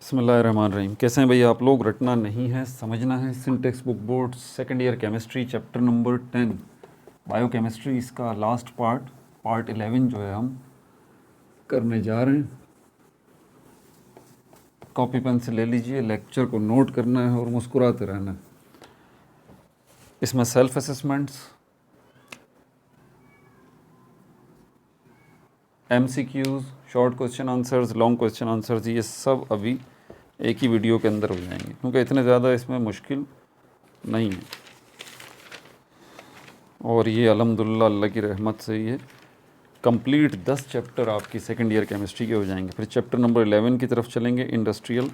बिस्मिल्लाहिर्रहमानिर्रहीम। कैसे हैं भैया आप लोग? रटना नहीं है, समझना है। Syntax book board second year chemistry chapter number 10 biochemistry, इसका लास्ट पार्ट 11 जो है हम करने जा रहे हैं। कॉपी पेन से ले लीजिए, लेक्चर को नोट करना है और मुस्कुराते रहना है। इसमें self assessments, MCQs, short question answers, long question answers, ये सब अभी एक ही वीडियो के अंदर हो जाएंगे, क्योंकि इतने ज़्यादा इसमें मुश्किल नहीं है। और ये अल्हम्दुलिल्लाह अल्लाह की रहमत से ये कंप्लीट 10 चैप्टर आपकी सेकंड ईयर केमिस्ट्री के हो जाएंगे। फिर चैप्टर नंबर 11 की तरफ चलेंगे, इंडस्ट्रियल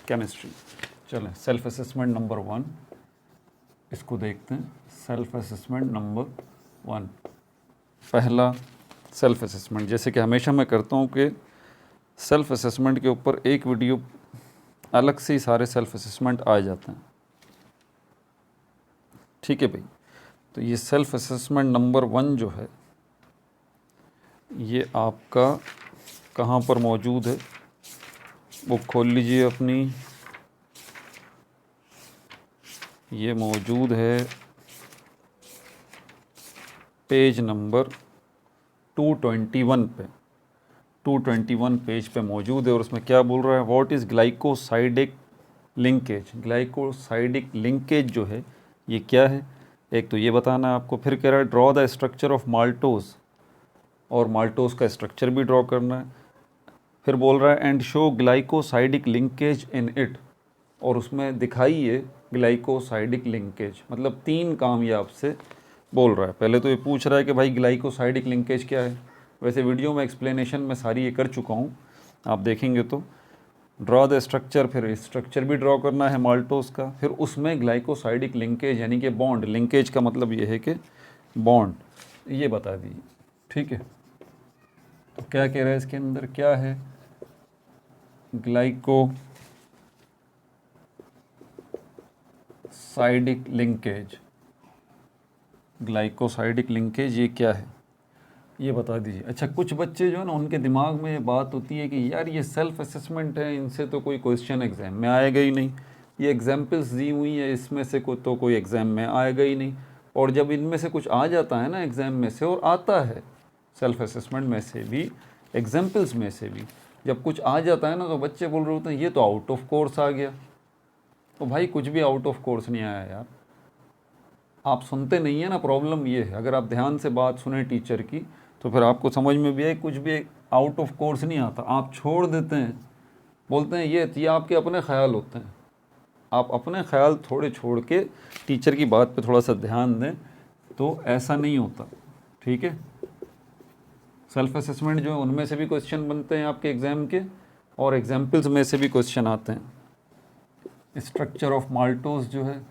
केमिस्ट्री। चलें, सेल्फ असेसमेंट नंबर 1 इसको देखते हैं। सेल्फ असेसमेंट नंबर 1, पहला सेल्फ असेसमेंट। जैसे कि हमेशा मैं करता हूँ कि सेल्फ असेसमेंट के ऊपर एक वीडियो अलग से ही सारे सेल्फ असेसमेंट आ जाते हैं। ठीक है भाई, तो ये सेल्फ असेसमेंट नंबर 1 जो है ये आपका कहाँ पर मौजूद है? बुक खोल लीजिए अपनी। ये मौजूद है पेज नंबर 221 पे। 221 पेज पे मौजूद है और उसमें क्या बोल रहा है? What is glycosidic linkage. Glycosidic linkage जो है ये क्या है, एक तो ये बताना है आपको। फिर कह रहा है draw the structure of maltose, और माल्टोज का स्ट्रक्चर भी ड्रॉ करना है। फिर बोल रहा है and show glycosidic linkage in it, और उसमें दिखाइए ग्लाइकोसाइडिक लिंकेज। मतलब 3 काम ये आपसे बोल रहा है। पहले तो ये पूछ रहा है कि भाई ग्लाइकोसाइडिक लिंकेज क्या है। वैसे वीडियो में एक्सप्लेनेशन में सारी ये कर चुका हूँ, आप देखेंगे तो। ड्रॉ द स्ट्रक्चर, फिर स्ट्रक्चर भी ड्रॉ करना है माल्टोज का। फिर उसमें ग्लाइकोसाइडिक लिंकेज यानी कि बॉन्ड, लिंकेज का मतलब ये है कि बॉन्ड, ये बता दीजिए। ठीक है, तो क्या कह रहा है इसके अंदर, क्या है? Glycosidic linkage. ग्लाइकोसाइडिक लिंकेज ये क्या है, ये बता दीजिए। अच्छा, कुछ बच्चे जो है ना, उनके दिमाग में ये बात होती है कि यार ये सेल्फ असेसमेंट है, इनसे तो कोई क्वेश्चन एग्ज़ाम में आएगा ही नहीं। ये एग्जाम्पल्स दी हुई है, इसमें से तो कोई एग्ज़ाम में आएगा ही नहीं। और जब इनमें से कुछ आ जाता है ना एग्ज़ाम में से, और आता है सेल्फ असेसमेंट में से भी, एग्जाम्पल्स में से भी जब कुछ आ जाता है ना, तो बच्चे बोल रहे होते हैं ये तो आउट ऑफ कोर्स आ गया। तो भाई कुछ भी आउट ऑफ कोर्स नहीं आया यार, आप सुनते नहीं है ना। प्रॉब्लम ये है, अगर आप ध्यान से बात सुने टीचर की तो फिर आपको समझ में भी आए कुछ भी आउट ऑफ कोर्स नहीं आता। आप छोड़ देते हैं, बोलते हैं ये आपके अपने ख्याल होते हैं। आप अपने ख्याल थोड़े छोड़ के टीचर की बात पे थोड़ा सा ध्यान दें, तो ऐसा नहीं होता। ठीक है, सेल्फ असेसमेंट जो है उनमें से भी क्वेश्चन बनते हैं आपके एग्ज़ाम के, और एग्जाम्पल्स में से भी क्वेश्चन आते हैं। स्ट्रक्चर ऑफ माल्टोज जो है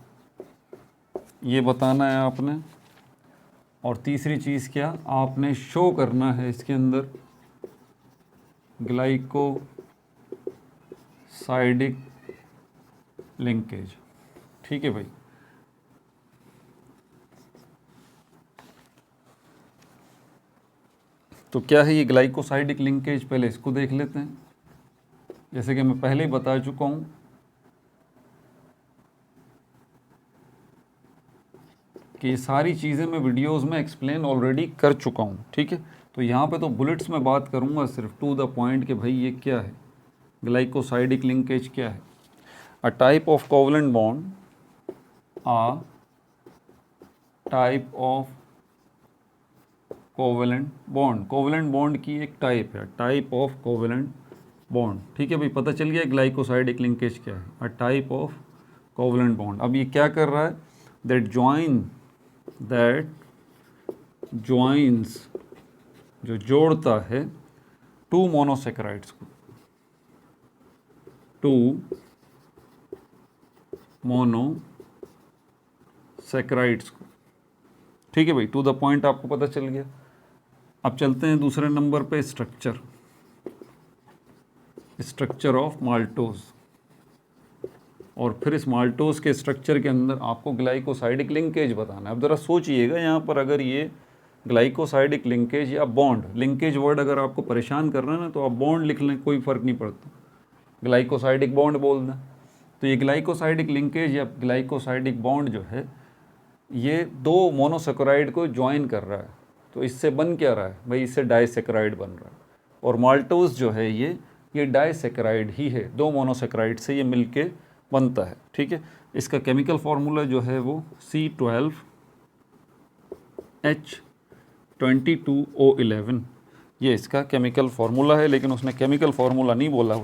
ये बताना है आपने। और तीसरी चीज़ क्या, आपने शो करना है इसके अंदर ग्लाइकोसाइडिक लिंकेज। ठीक है भाई, तो क्या है ये ग्लाइकोसाइडिक लिंकेज, पहले इसको देख लेते हैं। जैसे कि मैं पहले ही बता चुका हूँ कि ये सारी चीज़ें मैं वीडियोस में एक्सप्लेन ऑलरेडी कर चुका हूँ। ठीक है, तो यहाँ पे तो बुलेट्स में बात करूँगा, सिर्फ टू द पॉइंट कि भाई ये क्या है, ग्लाइकोसाइडिक लिंकेज क्या है। A type of covalent bond, a type of covalent bond, covalent bond की एक टाइप है, टाइप ऑफ कोवलेंट बॉन्ड। ठीक है भाई, पता चल गया ग्लाइकोसाइडिक लिंकेज क्या है, a type of covalent bond. अब ये क्या कर रहा है, दैट ज्वाइंस, जो जोड़ता है 2 मोनोसेक्राइड्स को, 2 मोनोसेक्राइड्स को। ठीक है भाई, टू द पॉइंट आपको पता चल गया। अब चलते हैं दूसरे नंबर पे, स्ट्रक्चर ऑफ माल्टोज। और फिर इस माल्टोज के स्ट्रक्चर के अंदर आपको ग्लाइकोसाइडिक लिंकेज बताना है। अब ज़रा सोचिएगा यहाँ पर, अगर ये ग्लाइकोसाइडिक लिंकेज या बॉन्ड, लिंकेज वर्ड अगर आपको परेशान कर रहा है ना, तो आप बॉन्ड लिख लें, कोई फ़र्क नहीं पड़ता। ग्लाइकोसाइडिक बॉन्ड बोल दें। तो ये ग्लाइकोसाइडिक लिंकेज या ग्लाइकोसाइडिक बॉन्ड जो है ये दो मोनोसेकेराइड को ज्वाइन कर रहा है। तो इससे बन क्या रहा है भाई, इससे डाइसेकेराइड बन रहा है। और माल्टोज जो है ये डाइसेकेराइड ही है, दो मोनोसेकेराइड से ये मिलके बनता है। ठीक है, इसका केमिकल फार्मूला जो है वो C12H22O11, ये इसका केमिकल फार्मूला है। लेकिन उसने केमिकल फार्मूला नहीं बोला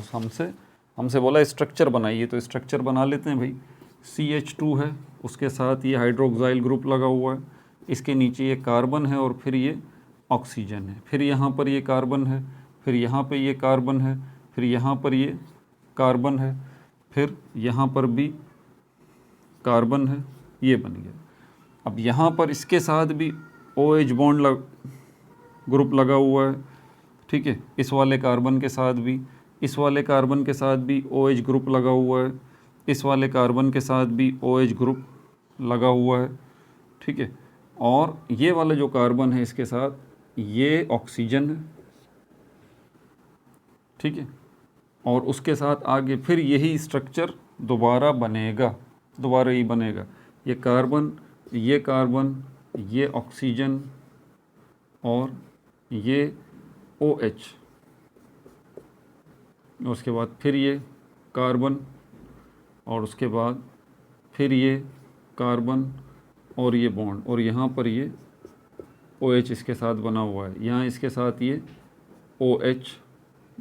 हमसे बोला स्ट्रक्चर बनाइए। तो स्ट्रक्चर बना लेते हैं भाई। CH2 है, उसके साथ ये हाइड्रोक्साइल ग्रुप लगा हुआ है, इसके नीचे ये कार्बन है और फिर ये ऑक्सीजन है, फिर यहाँ पर ये कार्बन है, फिर यहाँ पे ये कार्बन है, फिर यहाँ पर ये कार्बन है, फिर यहाँ पर भी कार्बन है, ये बन गया। अब यहाँ पर इसके साथ भी OH बॉन्ड ग्रुप लगा हुआ है। ठीक है, इस वाले कार्बन के साथ भी, इस वाले कार्बन के साथ भी OH ग्रुप लगा हुआ है, इस वाले कार्बन के साथ भी OH ग्रुप लगा हुआ है। ठीक है, और ये वाला जो कार्बन है इसके साथ ये ऑक्सीजन है। ठीक है, और उसके साथ आगे फिर यही स्ट्रक्चर दोबारा बनेगा, दोबारा ही बनेगा। ये कार्बन, ये कार्बन, ये ऑक्सीजन और ये OH, उसके बाद फिर ये कार्बन और उसके बाद फिर ये कार्बन और ये बॉन्ड, और यहाँ पर ये OH इसके साथ बना हुआ है, यहाँ इसके साथ ये OH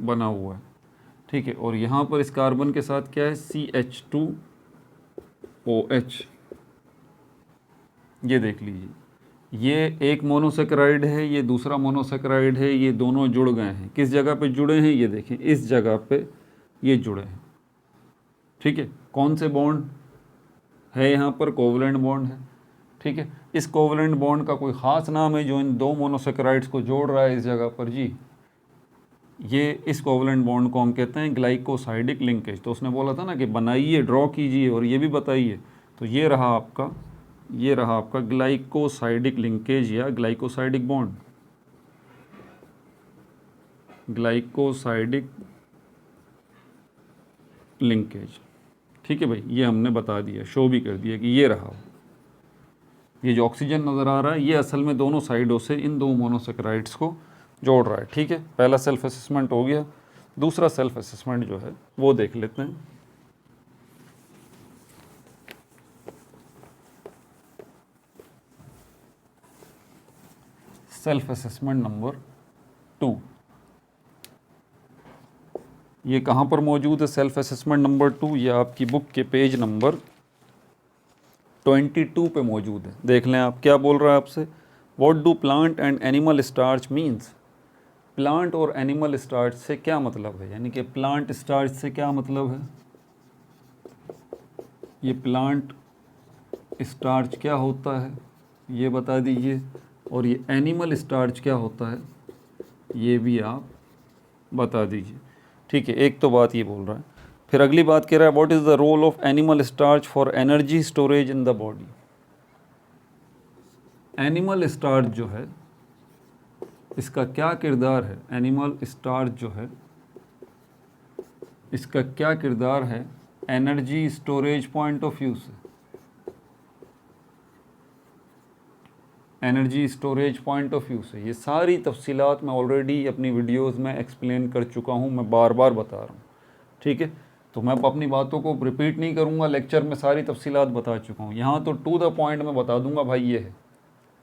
बना हुआ है। ठीक है, और यहाँ पर इस कार्बन के साथ क्या है, CH2OH। ये देख लीजिए, ये एक मोनोसेकेराइड है, ये दूसरा मोनोसेकेराइड है, ये दोनों जुड़ गए हैं। किस जगह पे जुड़े हैं, ये देखें, इस जगह पे ये जुड़े हैं। ठीक है, कौन से बॉन्ड है यहाँ पर, कोवलेंट बॉन्ड है। ठीक है, इस कोवलेंट बॉन्ड का कोई ख़ास नाम है जो इन दो मोनोसेकेराइड्स को जोड़ रहा है इस जगह पर जी। ये इस कोवलेंट बॉन्ड को हम कहते हैं ग्लाइकोसाइडिक लिंकेज। तो उसने बोला था ना कि बनाइए, ड्रॉ कीजिए और ये भी बताइए। तो ये रहा आपका ग्लाइकोसाइडिक लिंकेज या ग्लाइकोसाइडिक बॉन्ड, ग्लाइकोसाइडिक लिंकेज। ठीक है भाई, ये हमने बता दिया, शो भी कर दिया कि ये रहा। ये जो ऑक्सीजन नज़र आ रहा है ये असल में दोनों साइडों से इन दो मोनोसेकेराइड्स को जोड़ रहा है। ठीक है, पहला सेल्फ असेसमेंट हो गया। दूसरा सेल्फ असेसमेंट जो है वो देख लेते हैं। सेल्फ असेसमेंट नंबर 2, ये कहाँ पर मौजूद है सेल्फ असेसमेंट नंबर 2? ये आपकी बुक के पेज नंबर 22 पे मौजूद है। देख लें आप, क्या बोल रहा है आपसे, what do plant and animal starch means. Plant और एनिमल स्टार्च से क्या मतलब है, यानी कि प्लांट स्टार्च से क्या मतलब है, ये प्लांट स्टार्च क्या होता है ये बता दीजिए, और ये एनिमल स्टार्च क्या होता है ये भी आप बता दीजिए। ठीक है, एक तो बात ये बोल रहा है। फिर अगली बात कह रहा है, what is the role of animal starch for energy storage in the body. Animal starch जो है इसका क्या किरदार है, एनिमल स्टार्च जो है इसका क्या किरदार है energy storage point of view से। Energy storage point of view से ये सारी तफसीलात मैं ऑलरेडी अपनी वीडियोस में एक्सप्लेन कर चुका हूँ, मैं बार बार बता रहा हूँ। ठीक है, तो मैं अपनी बातों को रिपीट नहीं करूँगा, लेक्चर में सारी तफसीलात बता चुका हूँ। यहाँ तो टू द पॉइंट में बता दूँगा भाई ये है।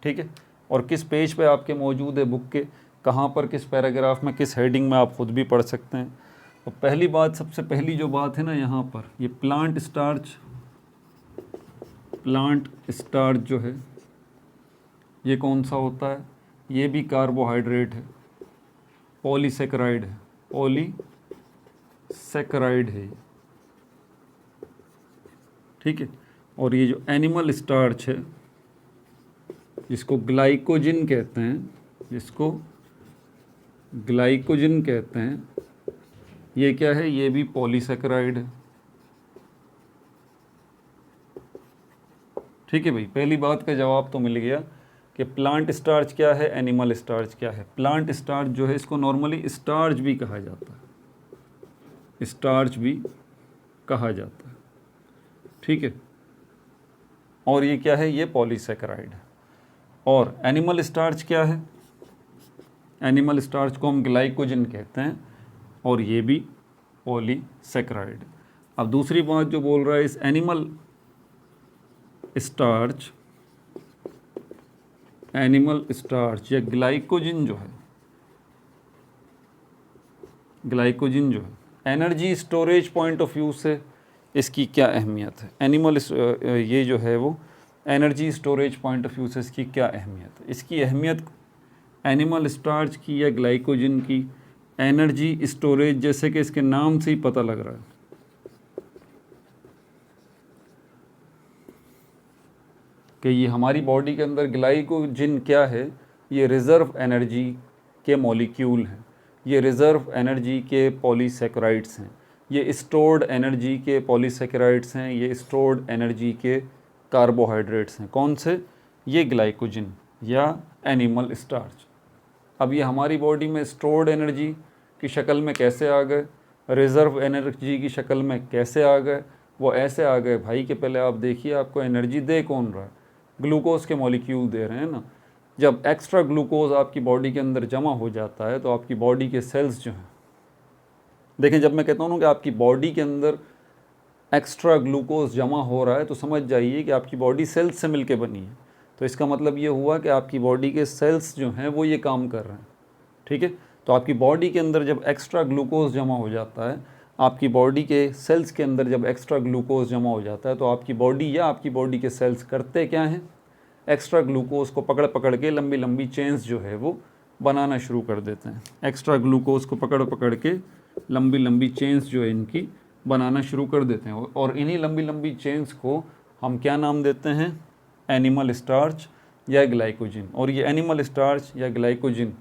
ठीक है, और किस पेज पे आपके मौजूद है बुक के, कहाँ पर, किस पैराग्राफ में, किस हेडिंग में, आप खुद भी पढ़ सकते हैं। तो पहली बात, सबसे पहली जो बात है ना यहाँ पर, ये प्लांट स्टार्च जो है ये कौन सा होता है, ये भी कार्बोहाइड्रेट है, पॉलीसेकेराइड है, पॉलीसेकेराइड है। ठीक है, और ये जो एनिमल स्टार्च है जिसको ग्लाइकोजन कहते हैं, जिसको ग्लाइकोजन कहते हैं, ये क्या है, ये भी पॉलीसेकेराइड है। ठीक है भाई, पहली बात का जवाब तो मिल गया कि प्लांट स्टार्च क्या है, एनिमल स्टार्च क्या है। प्लांट स्टार्च जो है इसको नॉर्मली स्टार्च भी कहा जाता है, स्टार्च भी कहा जाता है, ठीक है। और ये क्या है, ये पॉलीसेकेराइड है। और एनिमल स्टार्च क्या है, एनिमल स्टार्च को हम ग्लाइकोजन कहते हैं, और ये भी पॉलीसेकेराइड। अब दूसरी बात जो बोल रहा है, इस एनिमल स्टार्च या ग्लाइकोजन जो है, ग्लाइकोजन जो है, energy storage point of view से इसकी क्या अहमियत है, ये जो है वो energy storage point of view से इसकी क्या अहमियत है। इसकी अहमियत एनिमल स्टार्च की या ग्लाइकोजन की एनर्जी स्टोरेज, जैसे कि इसके नाम से ही पता लग रहा है कि ये हमारी बॉडी के अंदर ग्लाइकोजन क्या है, ये रिज़र्व एनर्जी के मॉलिक्यूल हैं, ये रिज़र्व एनर्जी के पॉलीसेकेराइड्स हैं, ये स्टोर्ड एनर्जी के पॉलीसेकेराइड्स हैं, ये स्टोर्ड एनर्जी के कार्बोहाइड्रेट्स हैं। कौन से, ये ग्लाइकोजन या एनिमल स्टार्च। अब ये हमारी बॉडी में स्टोर्ड एनर्जी की शक्ल में कैसे आ गए, रिज़र्व एनर्जी की शक्ल में कैसे आ गए, वो ऐसे आ गए भाई कि पहले आप देखिए आपको एनर्जी दे कौन रहा है, ग्लूकोज के मॉलिक्यूल दे रहे हैं ना। जब एक्स्ट्रा ग्लूकोज आपकी बॉडी के अंदर जमा हो जाता है तो आपकी बॉडी के सेल्स जो हैं, देखें जब मैं कहता हूँ कि आपकी बॉडी के अंदर एक्स्ट्रा ग्लूकोज जमा हो रहा है तो समझ जाइए कि आपकी बॉडी सेल्स से मिलके बनी है। तो इसका मतलब ये हुआ कि आपकी बॉडी के सेल्स जो हैं वो ये काम कर रहे हैं, ठीक है। तो आपकी बॉडी के अंदर जब एक्स्ट्रा ग्लूकोज जमा हो जाता है, आपकी बॉडी के सेल्स के अंदर जब एक्स्ट्रा ग्लूकोज जमा हो जाता है, तो आपकी बॉडी या आपकी बॉडी के सेल्स करते क्या हैं, एक्स्ट्रा ग्लूकोज को पकड़ पकड़ के लंबी लंबी चेन्स जो है वो बनाना शुरू कर देते हैं। एक्स्ट्रा ग्लूकोज को पकड़ पकड़ के लंबी लंबी चेन्स जो है इनकी बनाना शुरू कर देते हैं, और इन्हीं लंबी लंबी चेन्स को हम क्या नाम देते हैं, एनिमल स्टार्च या ग्लाइकोजन। और ये एनिमल स्टार्च या ग्लाइकोजन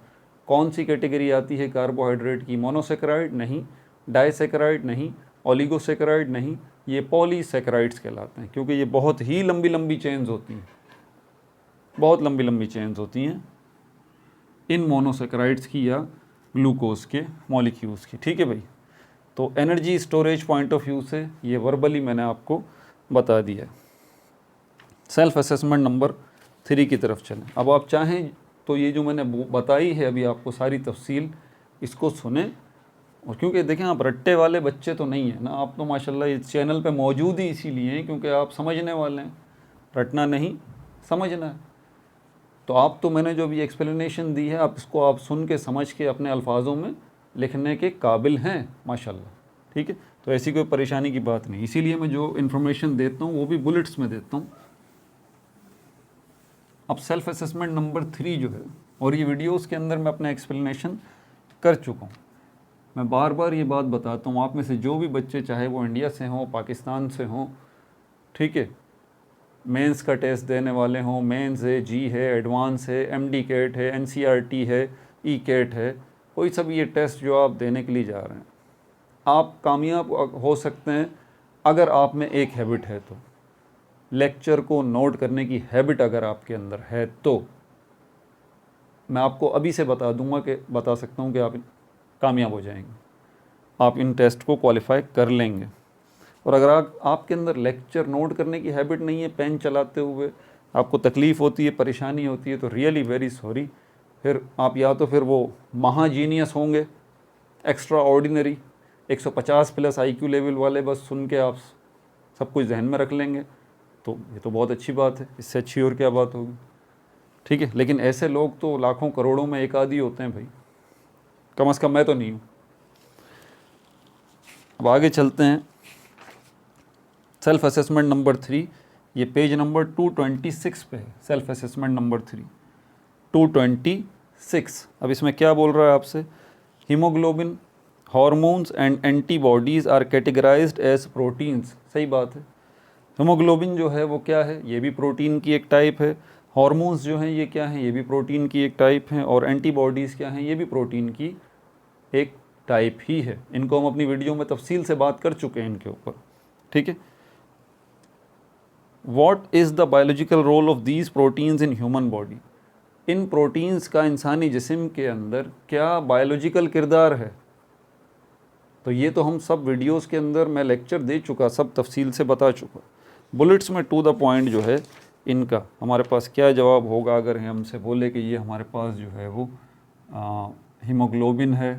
कौन सी कैटेगरी आती है कार्बोहाइड्रेट की, मोनोसेकेराइड नहीं, डाइसेकेराइड नहीं, ओलिगोसेकेराइड नहीं, ये पॉलीसेकेराइड्स कहलाते हैं, क्योंकि ये बहुत ही लंबी लंबी चेन्स होती हैं, बहुत लंबी लंबी चेन्स होती हैं इन मोनोसेकेराइड्स की या ग्लूकोज के मॉलिक्यूल्स की, ठीक है भाई। तो energy storage point of view से ये वर्बली मैंने आपको बता दिया है। सेल्फ असेसमेंट नंबर 3 की तरफ चलें। अब आप चाहें तो ये जो मैंने बताई है अभी आपको सारी तफसील, इसको सुने। और क्योंकि देखें आप रट्टे वाले बच्चे तो नहीं हैं ना, आप तो माशाल्लाह इस चैनल पे मौजूद ही इसीलिए हैं क्योंकि आप समझने वाले हैं, रटना नहीं समझना है। तो आप तो मैंने जो भी एक्सप्लेनेशन दी है आप इसको आप सुन के समझ के अपने अल्फाजों में लिखने के काबिल हैं माशाल्लाह, ठीक है। तो ऐसी कोई परेशानी की बात नहीं, इसीलिए मैं जो इन्फॉर्मेशन देता हूँ वो भी बुलेट्स में देता हूँ। अब सेल्फ असेसमेंट नंबर 3 जो है, और ये वीडियोस के अंदर मैं अपना एक्सप्लेनेशन कर चुका हूँ, मैं बार बार ये बात बताता हूँ। आप में से जो भी बच्चे चाहे वो इंडिया से हों, पाकिस्तान से हों, ठीक है, मेंस का टेस्ट देने वाले हों, मेंस है, जी है, एडवांस है, एमडी कैट है, एनसीईआरटी है, ई कैट है, कोई सब ये टेस्ट जो आप देने के लिए जा रहे हैं, आप कामयाब हो सकते हैं अगर आप में एक हैबिट है तो, लेक्चर को नोट करने की हैबिट अगर आपके अंदर है तो मैं आपको अभी से बता सकता हूँ कि आप कामयाब हो जाएंगे, आप इन टेस्ट को क्वालिफाई कर लेंगे। और अगर आपके अंदर लेक्चर नोट करने की हैबिट नहीं है, पेन चलाते हुए आपको तकलीफ़ होती है, परेशानी होती है, तो रियली वेरी सॉरी, फिर आप या तो फिर वो महा जीनियस होंगे, extra ordinary 150 plus IQ level वाले, बस सुन के आप सब कुछ जहन में रख लेंगे, तो ये तो बहुत अच्छी बात है, इससे अच्छी और क्या बात होगी, ठीक है। लेकिन ऐसे लोग तो लाखों करोड़ों में एक आदि होते हैं भाई, कम से कम मैं तो नहीं हूँ। अब आगे चलते हैं। सेल्फ असेसमेंट नंबर 3, ये पेज नंबर 226 पे है, सेल्फ असेसमेंट नंबर 3 226। अब इसमें क्या बोल रहा है आपसे, haemoglobin, hormones and antibodies are categorised as proteins. सही बात है, हीमोग्लोबिन जो है वो क्या है, ये भी प्रोटीन की एक टाइप है, हार्मोन्स जो हैं ये क्या हैं, ये भी प्रोटीन की एक टाइप हैं, और एंटीबॉडीज़ क्या हैं, ये भी प्रोटीन की एक टाइप ही है। इनको हम अपनी वीडियो में तफसील से बात कर चुके हैं इनके ऊपर, ठीक है। What is the biological role of these proteins in human body? In proteins का इंसानी जिस्म के अंदर क्या बायोलॉजिकल किरदार है, तो ये तो हम सब वीडियोस के अंदर मैं लेक्चर दे चुका, सब तफसील से बता चुका। बुलेट्स में टू द पॉइंट जो है इनका हमारे पास क्या जवाब होगा अगर हमसे बोले कि ये हमारे पास जो है वो हीमोग्लोबिन है,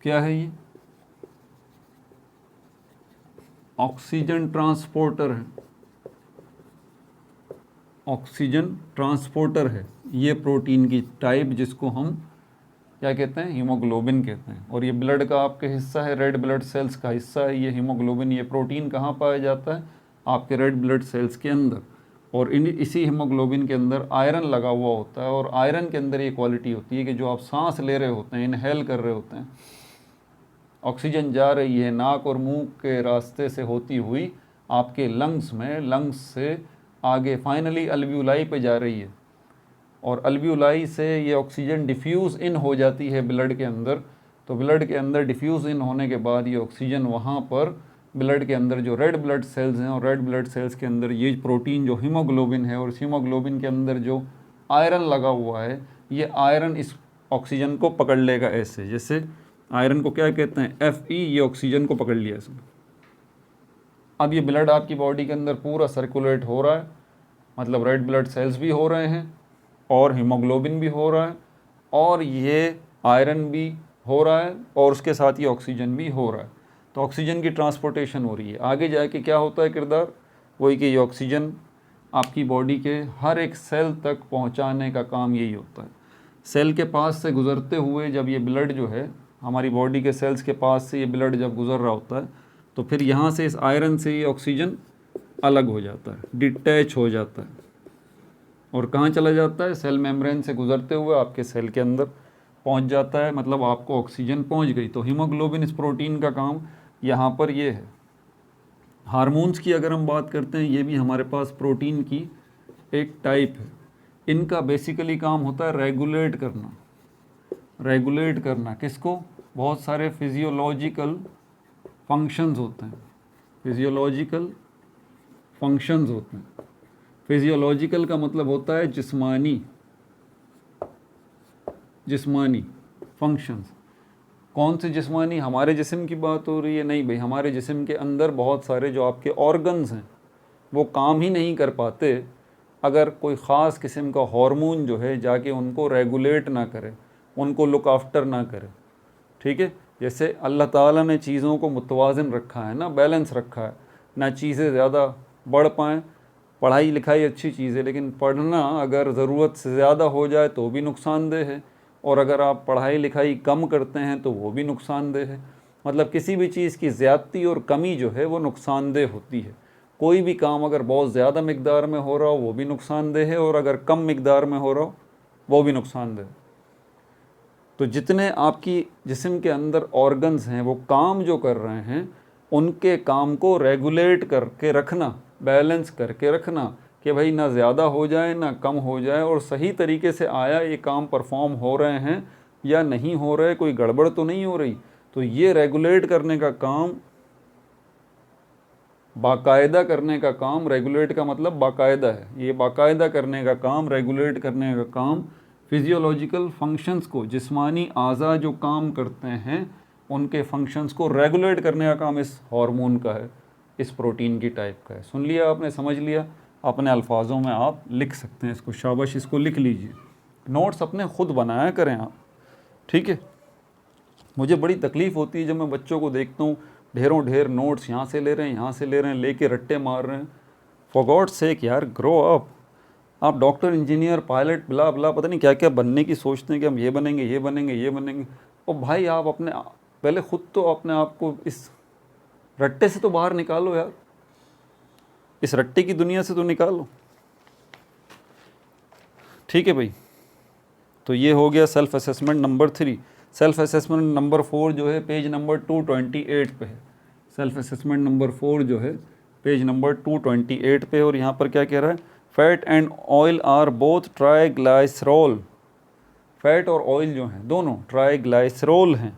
क्या है ये? ऑक्सीजन ट्रांसपोर्टर है, ऑक्सीजन ट्रांसपोर्टर है ये प्रोटीन की टाइप, जिसको हम क्या कहते हैं? हीमोग्लोबिन कहते हैं। और ये ब्लड का आपके हिस्सा है, रेड ब्लड सेल्स का हिस्सा है ये हीमोग्लोबिन। ये प्रोटीन कहाँ पाया जाता है? आपके रेड ब्लड सेल्स के अंदर। और इसी हीमोग्लोबिन के अंदर आयरन लगा हुआ होता है, और आयरन के अंदर ये क्वालिटी होती है कि जो आप सांस ले रहे होते हैं, इनहेल कर रहे होते हैं, ऑक्सीजन जा रही है नाक और मुंह के रास्ते से होती हुई आपके लंग्स में, लंग्स से आगे फाइनली अल्वियोलाई पे जा रही है, और अल्वियोलाई से ये ऑक्सीजन डिफ्यूज़ इन हो जाती है ब्लड के अंदर। तो ब्लड के अंदर डिफ्यूज़ इन होने के बाद ये ऑक्सीजन वहाँ पर ब्लड के अंदर जो रेड ब्लड सेल्स हैं, और रेड ब्लड सेल्स के अंदर ये प्रोटीन जो हीमोग्लोबिन है, और इस हीमोग्लोबिन के अंदर जो आयरन लगा हुआ है, ये आयरन इस ऑक्सीजन को पकड़ लेगा ऐसे, जैसे आयरन को क्या कहते हैं? Fe। ये ऑक्सीजन को पकड़ लिया इसमें। अब ये ब्लड आपकी बॉडी के अंदर पूरा सर्कुलेट हो रहा है, मतलब रेड ब्लड सेल्स भी हो रहे हैं, और हीमोग्लोबिन भी हो रहा है, और ये आयरन भी हो रहा है, और उसके साथ ही ऑक्सीजन भी हो रहा है। तो ऑक्सीजन की ट्रांसपोर्टेशन हो रही है। आगे जाके क्या होता है किरदार? वही कि ये ऑक्सीजन आपकी बॉडी के हर एक सेल तक पहुंचाने का काम यही होता है। सेल के पास से गुजरते हुए जब ये ब्लड जो है हमारी बॉडी के सेल्स के पास से ये ब्लड जब गुजर रहा होता है, तो फिर यहाँ से इस आयरन से ये ऑक्सीजन अलग हो जाता है, डिटैच हो जाता है, और कहाँ चला जाता है? सेल मेम्ब्रेन से गुजरते हुए आपके सेल के अंदर पहुँच जाता है, मतलब आपको ऑक्सीजन पहुँच गई। तो हीमोग्लोबिन इस प्रोटीन का काम यहाँ पर ये है। हार्मोन्स की अगर हम बात करते हैं, ये भी हमारे पास प्रोटीन की एक टाइप है। इनका बेसिकली काम होता है रेगुलेट करना। रेगुलेट करना किसको? बहुत सारे फिजियोलॉजिकल फंक्शंस होते हैं, फिजियोलॉजिकल फंक्शंस होते हैं। फिजियोलॉजिकल का मतलब होता है जिस्मानी, जिस्मानी फंक्शंस। कौन से जिस्मानी? हमारे जिस्म की बात हो रही है? नहीं भाई, हमारे जिस्म के अंदर बहुत सारे जो आपके ऑर्गन्स हैं वो काम ही नहीं कर पाते अगर कोई ख़ास किस्म का हार्मोन जो है जाके उनको रेगुलेट ना करे, उनको लुक आफ्टर ना करे। ठीक है, जैसे अल्लाह ताला ने चीज़ों को मुतवाज़न रखा है ना, बैलेंस रखा है, ना चीज़ें ज़्यादा बढ़ पाएँ। पढ़ाई लिखाई अच्छी चीज़ है, लेकिन पढ़ना अगर ज़रूरत से ज़्यादा हो जाए तो भी नुकसानदेह है, और अगर आप पढ़ाई लिखाई कम करते हैं तो वो भी नुकसानदेह है। मतलब किसी भी चीज़ की ज़्यादती और कमी जो है वो नुकसानदेह होती है। कोई भी काम अगर बहुत ज़्यादा मिकदार में हो रहा हो वो भी नुकसानदेह है, और अगर कम मिकदार में हो रहा हो वो भी नुकसानदेह। तो जितने आपकी जिस्म के अंदर ऑर्गन्स हैं वो काम जो कर रहे हैं, उनके काम को रेगुलेट करके रखना, बैलेंस करके रखना, कि भाई ना ज़्यादा हो जाए ना कम हो जाए, और सही तरीके से आया ये काम परफॉर्म हो रहे हैं या नहीं हो रहे, कोई गड़बड़ तो नहीं हो रही। तो ये रेगुलेट करने का काम, बाकायदा करने का काम, रेगुलेट का मतलब बाकायदा है, ये बाकायदा करने का काम, रेगुलेट करने का काम, फिजियोलॉजिकल फंक्शंस को, जिस्मानी आज़ा जो काम करते हैं उनके फंक्शंस को रेगुलेट करने का काम इस हार्मोन का है, इस प्रोटीन की टाइप का है। सुन लिया आपने, समझ लिया, अपने अल्फाजों में आप लिख सकते हैं इसको। शाबाश, इसको लिख लीजिए। नोट्स अपने खुद बनाया करें आप, ठीक है। मुझे बड़ी तकलीफ़ होती है जब मैं बच्चों को देखता हूँ ढेरों ढेर नोट्स यहाँ से ले रहे हैं, यहाँ से ले रहे हैं, लेके रट्टे मार रहे हैं। फॉर गॉड सेक यार, ग्रो अप। आप डॉक्टर, इंजीनियर, पायलट, ब्ला ब्ला पता नहीं क्या क्या बनने की सोचते हैं कि हम ये बनेंगे, ये बनेंगे, ये बनेंगे। और भाई आप अपने पहले ख़ुद तो अपने आप को इस रट्टे से तो बाहर निकालो यार, इस रट्टे की दुनिया से तो निकालो। ठीक है भाई, तो ये हो गया self assessment number 3। Self assessment number 4 जो है पेज नंबर 228 पे है। सेल्फ असेसमेंट नंबर 4 जो है पेज नंबर 228 पे, और यहाँ पर क्या कह रहा है? Fat and oil are both triglycerol. Fat और ऑयल जो हैं दोनों ट्राइग्लाइसरोल हैं।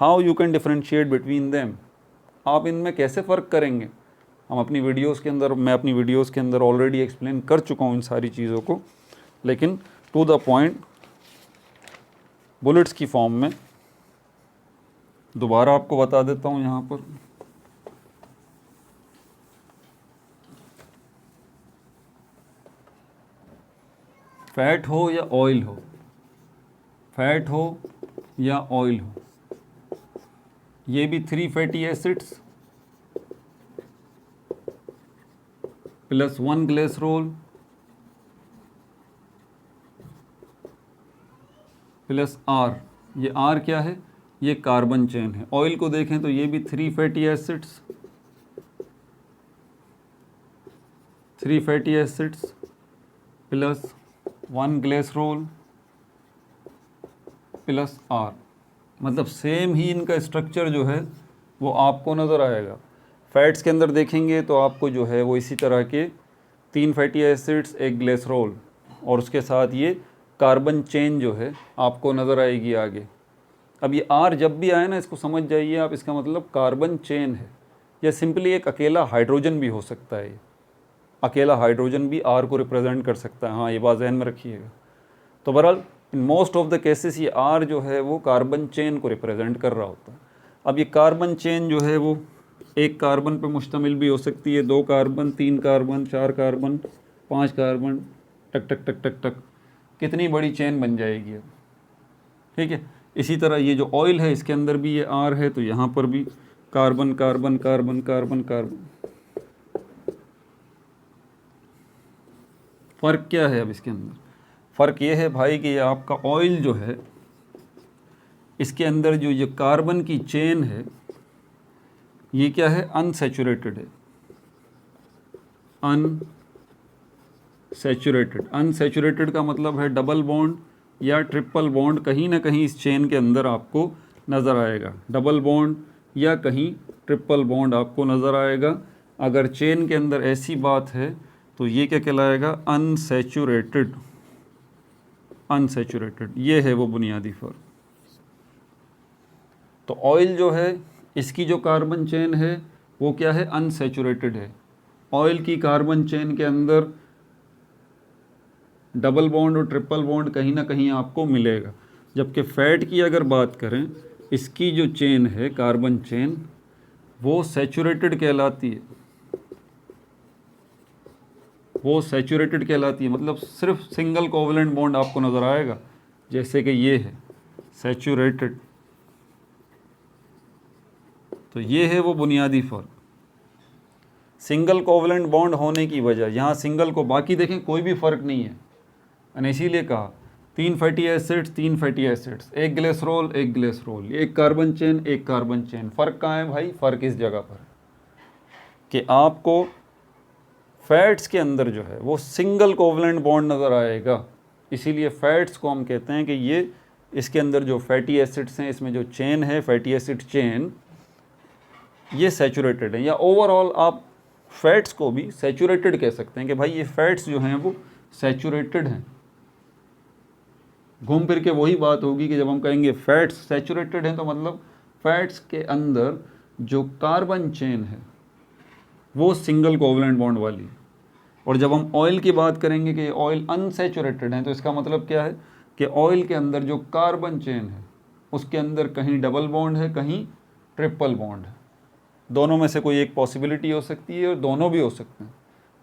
How you can differentiate between them. आप इनमें कैसे फ़र्क करेंगे? हम अपनी वीडियोस के अंदर, मैं अपनी वीडियोस के अंदर ऑलरेडी एक्सप्लेन कर चुका हूँ इन सारी चीज़ों को, लेकिन टू द पॉइंट बुलेट्स की फॉर्म में। दोबारा आपको बता देता हूँ यहाँ पर, फैट हो या ऑयल हो, फैट हो या ऑयल हो, ये भी 3 fatty acids plus 1 glycerol plus R. ये आर क्या है? ये कार्बन चेन है। ऑयल को देखें तो ये भी 3 fatty acids, 3 fatty acids plus 1 glycerol plus R. मतलब सेम ही इनका स्ट्रक्चर जो है वो आपको नज़र आएगा। फैट्स के अंदर देखेंगे तो आपको जो है वो इसी तरह के 3 फैटी एसिड्स, 1 ग्लिसरॉल और उसके साथ ये कार्बन चेन जो है आपको नज़र आएगी आगे। अब ये आर जब भी आए ना, इसको समझ जाइए आप, इसका मतलब कार्बन चेन है, या सिंपली एक अकेला हाइड्रोजन भी हो सकता है। ये अकेला हाइड्रोजन भी आर को रिप्रेजेंट कर सकता है। हाँ, ये बात ज़हन में रखिएगा। तो बहरहाल in most of the cases ये आर जो है वो कार्बन चेन को रिप्रेजेंट कर रहा होता है। अब ये कार्बन चेन जो है वो एक कार्बन पे मुश्तमिल भी हो सकती है, 2 कार्बन, 3 कार्बन, 4 कार्बन, 5 कार्बन, टक टक टक टक टक, कितनी बड़ी चेन बन जाएगी। ठीक है। इसी तरह ये जो ऑयल है इसके अंदर भी ये आर है, तो यहाँ पर भी carbon carbon carbon carbon carbon. फ़र्क क्या है अब इसके अंदर? फ़र्क ये है भाई कि ये आपका ऑयल जो है इसके अंदर जो ये कार्बन की चेन है ये क्या है? अनसैचुरेटेड है। अनसैचुरेटेड, अनसैचुरेटेड का मतलब है डबल बॉन्ड या ट्रिपल बॉन्ड कहीं ना कहीं इस चेन के अंदर आपको नज़र आएगा। डबल बॉन्ड या कहीं ट्रिपल बॉन्ड आपको नज़र आएगा। अगर चेन के अंदर ऐसी बात है तो ये क्या कहलाएगा? अनसैचुरेटेड। अनसैचुरेटेड, ये है वो बुनियादी फ़र्क। तो ऑयल जो है इसकी जो कार्बन चेन है वो क्या है? अनसैचुरेटेड है। ऑयल की कार्बन चेन के अंदर डबल बॉन्ड और ट्रिपल बॉन्ड कहीं ना कहीं आपको मिलेगा। जबकि फ़ैट की अगर बात करें, इसकी जो चेन है कार्बन चेन वो सैचुरेटेड कहलाती है। वो सैचुरेटेड कहलाती है, मतलब सिर्फ सिंगल कोवलेंट बॉन्ड आपको नज़र आएगा, जैसे कि ये है सैचुरेटेड। तो ये है वो बुनियादी फ़र्क। सिंगल कोवलेंट बॉन्ड होने की वजह, यहाँ सिंगल को, बाकी देखें कोई भी फ़र्क नहीं है। और इसीलिए कहा 3 fatty acids, 3 fatty acids, 1 glycerol, 1 glycerol, एक कार्बन चेन, एक कार्बन चेन। फ़र्क कहाँ है भाई? फ़र्क इस जगह पर कि आपको फ़ैट्स के अंदर जो है वो सिंगल कोवलेंट बॉन्ड नज़र आएगा। इसीलिए फ़ैट्स को हम कहते हैं कि ये इसके अंदर जो फैटी एसिड्स हैं, इसमें जो चेन है फैटी एसिड चेन, ये सैचुरेटेड है। या ओवरऑल आप फ़ैट्स को भी सैचुरेटेड कह सकते हैं कि भाई ये फ़ैट्स जो हैं वो सैचुरेटेड हैं। घूम फिर के वही बात होगी कि जब हम कहेंगे फ़ैट्स सैचुरेटेड हैं तो मतलब फ़ैट्स के अंदर जो कार्बन चेन है वो सिंगल कोवलेंट बॉन्ड वाली। और जब हम ऑयल की बात करेंगे कि ऑयल अनसैचुरेटेड है तो इसका मतलब क्या है कि ऑयल के अंदर जो कार्बन चेन है उसके अंदर कहीं डबल बॉन्ड है, कहीं ट्रिपल बॉन्ड है। दोनों में से कोई एक पॉसिबिलिटी हो सकती है और दोनों भी हो सकते हैं।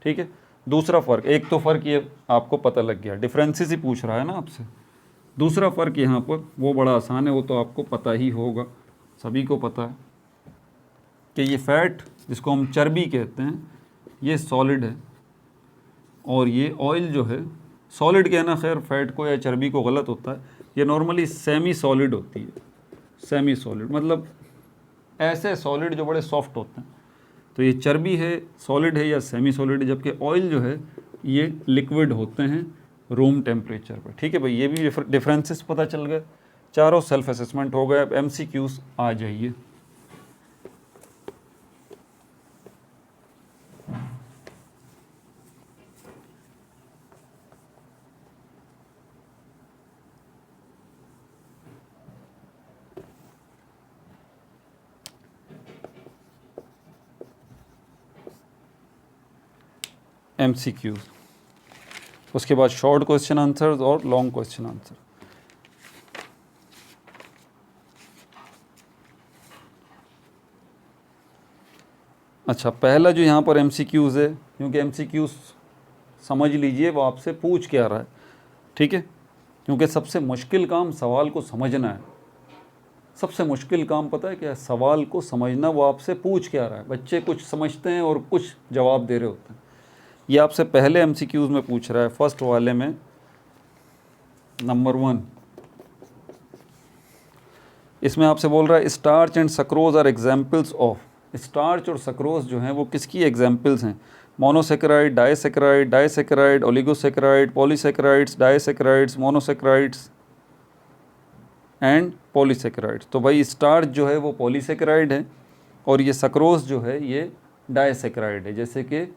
ठीक है। दूसरा फ़र्क, एक तो फ़र्क ये आपको पता लग गया, डिफरेंसेस ही पूछ रहा है ना आपसे। दूसरा फ़र्क यहाँ पर वो बड़ा आसान है, वो तो आपको पता ही होगा, सभी को पता है कि ये फ़ैट जिसको हम चर्बी कहते हैं ये सॉलिड है, और ये ऑयल जो है, सॉलिड कहना खैर फ़ैट को या चर्बी को गलत होता है, ये नॉर्मली सेमी सॉलिड होती है। सेमी सॉलिड मतलब ऐसे सॉलिड जो बड़े सॉफ्ट होते हैं। तो ये चर्बी है, सॉलिड है या सेमी सॉलिड है, जबकि ऑयल जो है ये लिक्विड होते हैं रूम टेम्परेचर पर। ठीक है भाई, ये भी डिफरेंसेस पता चल गए, चारों सेल्फ असेसमेंट हो गए। अब MCQs आ जाइए। MCQs, उसके बाद शॉर्ट क्वेश्चन आंसर्स और लॉन्ग क्वेश्चन आंसर। अच्छा, पहला जो यहाँ पर MCQs है, क्योंकि MCQs समझ लीजिए वो आपसे पूछ क्या रहा है, ठीक है, क्योंकि सबसे मुश्किल काम सवाल को समझना है। सबसे मुश्किल काम पता है क्या है? सवाल को समझना, वो आपसे पूछ क्या रहा है। बच्चे कुछ समझते हैं और कुछ जवाब दे रहे होते हैं। ये आपसे पहले MCQs में पूछ रहा है, फर्स्ट वाले में नंबर 1, इसमें आपसे बोल रहा है starch and sucrose are examples of. Starch और सक्रोज जो हैं वो किसकी एग्जाम्पल्स हैं? Monosaccharide, disaccharide, disaccharide, oligosaccharide, polysaccharides, disaccharides, monosaccharides and polysaccharides. तो भाई स्टार्च जो है वो पॉलीसेकेराइड है और ये सक्रोज जो है ये डाइसेकेराइड है, जैसे कि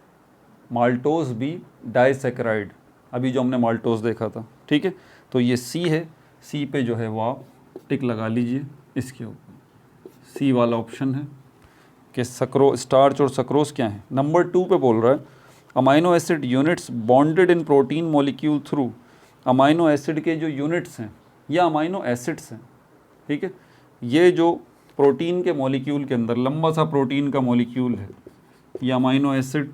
माल्टोज भी डाइसेकेराइड, अभी जो हमने माल्टोज देखा था, ठीक है। तो ये सी है, सी पे जो है वो आप टिक लगा लीजिए इसके ऊपर, सी वाला ऑप्शन है कि स्टार्च और सक्रोज क्या है। नंबर 2 पे बोल रहा है अमाइनो एसिड यूनिट्स बॉन्डेड इन protein molecule through. Amino acid के जो यूनिट्स हैं या अमाइनो एसिड्स हैं, ठीक है, ये जो प्रोटीन के मॉलिक्यूल के अंदर लंबा सा प्रोटीन का मॉलिक्यूल है, ये amino acid,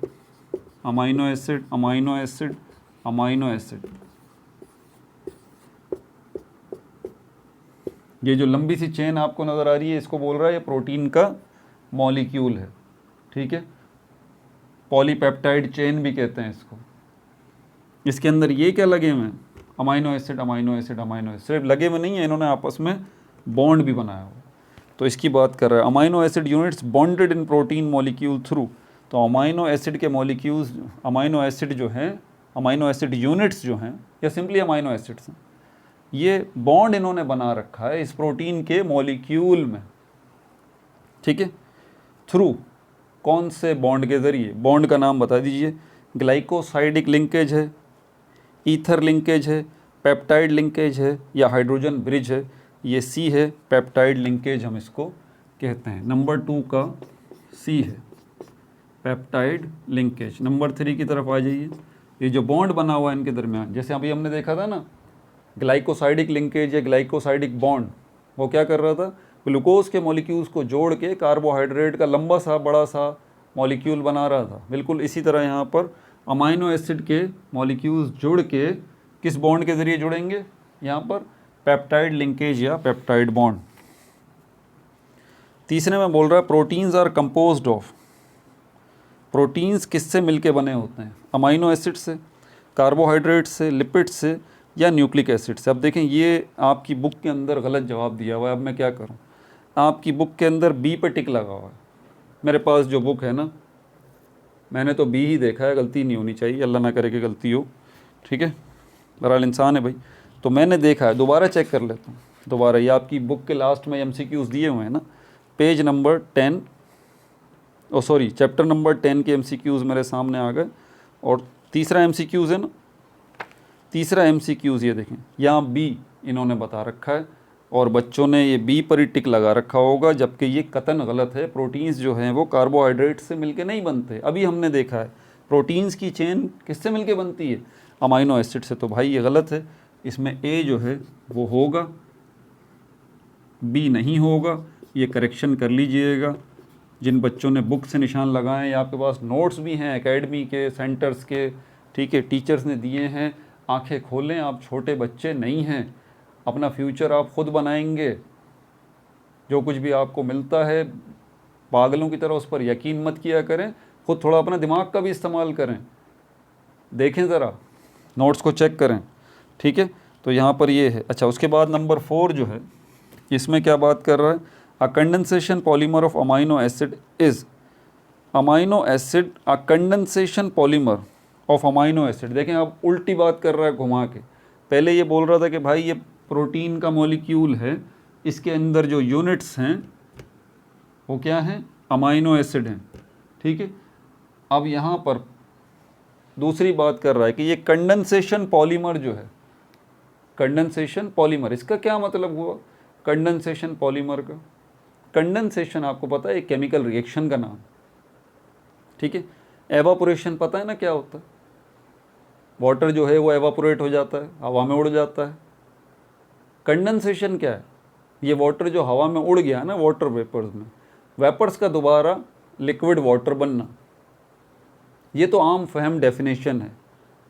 amino acid, amino acid, amino acid, ये जो लंबी सी चेन आपको नज़र आ रही है इसको बोल रहा है ये प्रोटीन का मॉलिक्यूल है, ठीक है। पॉलीपेप्टाइड चेन भी कहते हैं इसको। इसके अंदर ये क्या लगे हुए हैं? Amino acid, amino acid, amino acid. सिर्फ लगे हुए नहीं है, इन्होंने आपस में बॉन्ड भी बनाया हुआ। तो इसकी बात कर रहा है अमाइनो एसिड यूनिट्स बॉन्डेड इन प्रोटीन मॉलिक्यूल थ्रू। तो अमाइनो एसिड के मॉलिक्यूल्स, अमाइनो एसिड जो हैं, अमाइनो एसिड यूनिट्स जो हैं या सिंपली अमाइनो एसिड्स हैं, ये बॉन्ड इन्होंने बना रखा है इस प्रोटीन के मॉलिक्यूल में, ठीक है। थ्रू कौन से बॉन्ड के ज़रिए? बॉन्ड का नाम बता दीजिए। ग्लाइकोसाइडिक लिंकेज है, ईथर लिंकेज है, पेप्टाइड लिंकेज है या हाइड्रोजन ब्रिज है। ये सी है, पेप्टाइड लिंकेज हम इसको कहते हैं। नंबर 2 का सी है, पेप्टाइड लिंकेज। नंबर 3 की तरफ आ जाइए। ये जो बॉन्ड बना हुआ है इनके दरमियान, जैसे अभी हमने देखा था ना ग्लाइकोसाइडिक लिंकेज या ग्लाइकोसाइडिक बॉन्ड, वो क्या कर रहा था? ग्लूकोज के मॉलिक्यूल्स को जोड़ के कार्बोहाइड्रेट का लंबा सा बड़ा सा मॉलिक्यूल बना रहा था। बिल्कुल इसी तरह यहाँ पर अमाइनो एसिड के मॉलिक्यूल्स जुड़ के किस बॉन्ड के ज़रिए जुड़ेंगे? यहाँ पर पेप्टाइड लिंकेज या पेप्टाइड बॉन्ड। तीसरे में बोल रहा है proteins are composed of. Proteins किससे मिलके बने होते हैं? अमाइनो एसिड से, कार्बोहाइड्रेट से, लिपिड से या न्यूक्लिक एसिड से। अब देखें ये आपकी बुक के अंदर गलत जवाब दिया हुआ है। अब मैं क्या करूं? आपकी बुक के अंदर बी पर टिक लगा हुआ है। मेरे पास जो बुक है ना, मैंने तो बी ही देखा है, गलती नहीं होनी चाहिए, अल्लाह ना करे कि गलती हो, ठीक है, बहरहाल इंसान है भाई। तो मैंने देखा है, दोबारा चेक कर लेता हूँ दोबारा। ये आपकी बुक के लास्ट में MCQs दिए हुए हैं ना, पेज नंबर 10, ओ सॉरी चैप्टर नंबर 10 के MCQs मेरे सामने आ गए। और तीसरा MCQs है ना, तीसरा MCQs ये देखें, यहाँ बी इन्होंने बता रखा है और बच्चों ने ये बी पर ही टिक लगा रखा होगा, जबकि ये कतन गलत है। प्रोटीन्स जो हैं वो कार्बोहाइड्रेट से मिलके नहीं बनते। अभी हमने देखा है प्रोटीन्स की चेन किससे मिलके बनती है? अमाइनो एसिड से। तो भाई ये गलत है, इसमें ए जो है वो होगा, बी नहीं होगा। ये करेक्शन कर लीजिएगा। जिन बच्चों ने बुक से निशान लगाए या आपके पास नोट्स भी हैं एकेडमी के, सेंटर्स के, ठीक है, टीचर्स ने दिए हैं, आंखें खोलें। आप छोटे बच्चे नहीं हैं, अपना फ्यूचर आप खुद बनाएंगे। जो कुछ भी आपको मिलता है पागलों की तरह उस पर यकीन मत किया करें, खुद थोड़ा अपना दिमाग का भी इस्तेमाल करें। देखें ज़रा, नोट्स को चेक करें, ठीक है। तो यहाँ पर ये है। अच्छा, उसके बाद नंबर 4 जो है, इसमें क्या बात कर रहा है? अ condensation polymer of amino acid is. Amino acid, a condensation polymer of amino acid. देखें अब उल्टी बात कर रहा है घुमा के। पहले ये बोल रहा था कि भाई ये प्रोटीन का मॉलिक्यूल है, इसके अंदर जो यूनिट्स हैं वो क्या हैं? अमाइनो एसिड हैं, ठीक है। अब यहाँ पर दूसरी बात कर रहा है कि ये कंडेंसेशन पॉलीमर जो है, कंडेंसेशन पॉलीमर, इसका क्या मतलब हुआ? कंडेंसेशन पॉलीमर का, कंडेंसेशन आपको पता है एक केमिकल रिएक्शन का नाम, ठीक है। एवापोरेशन पता है ना क्या होता है? वाटर जो है वो एवापोरेट हो जाता है, हवा में उड़ जाता है। कंडेंसेशन क्या है? ये वाटर जो हवा में उड़ गया ना, वाटर वेपर्स में, वेपर्स का दोबारा लिक्विड वाटर बनना। ये तो आम फहम डेफिनेशन है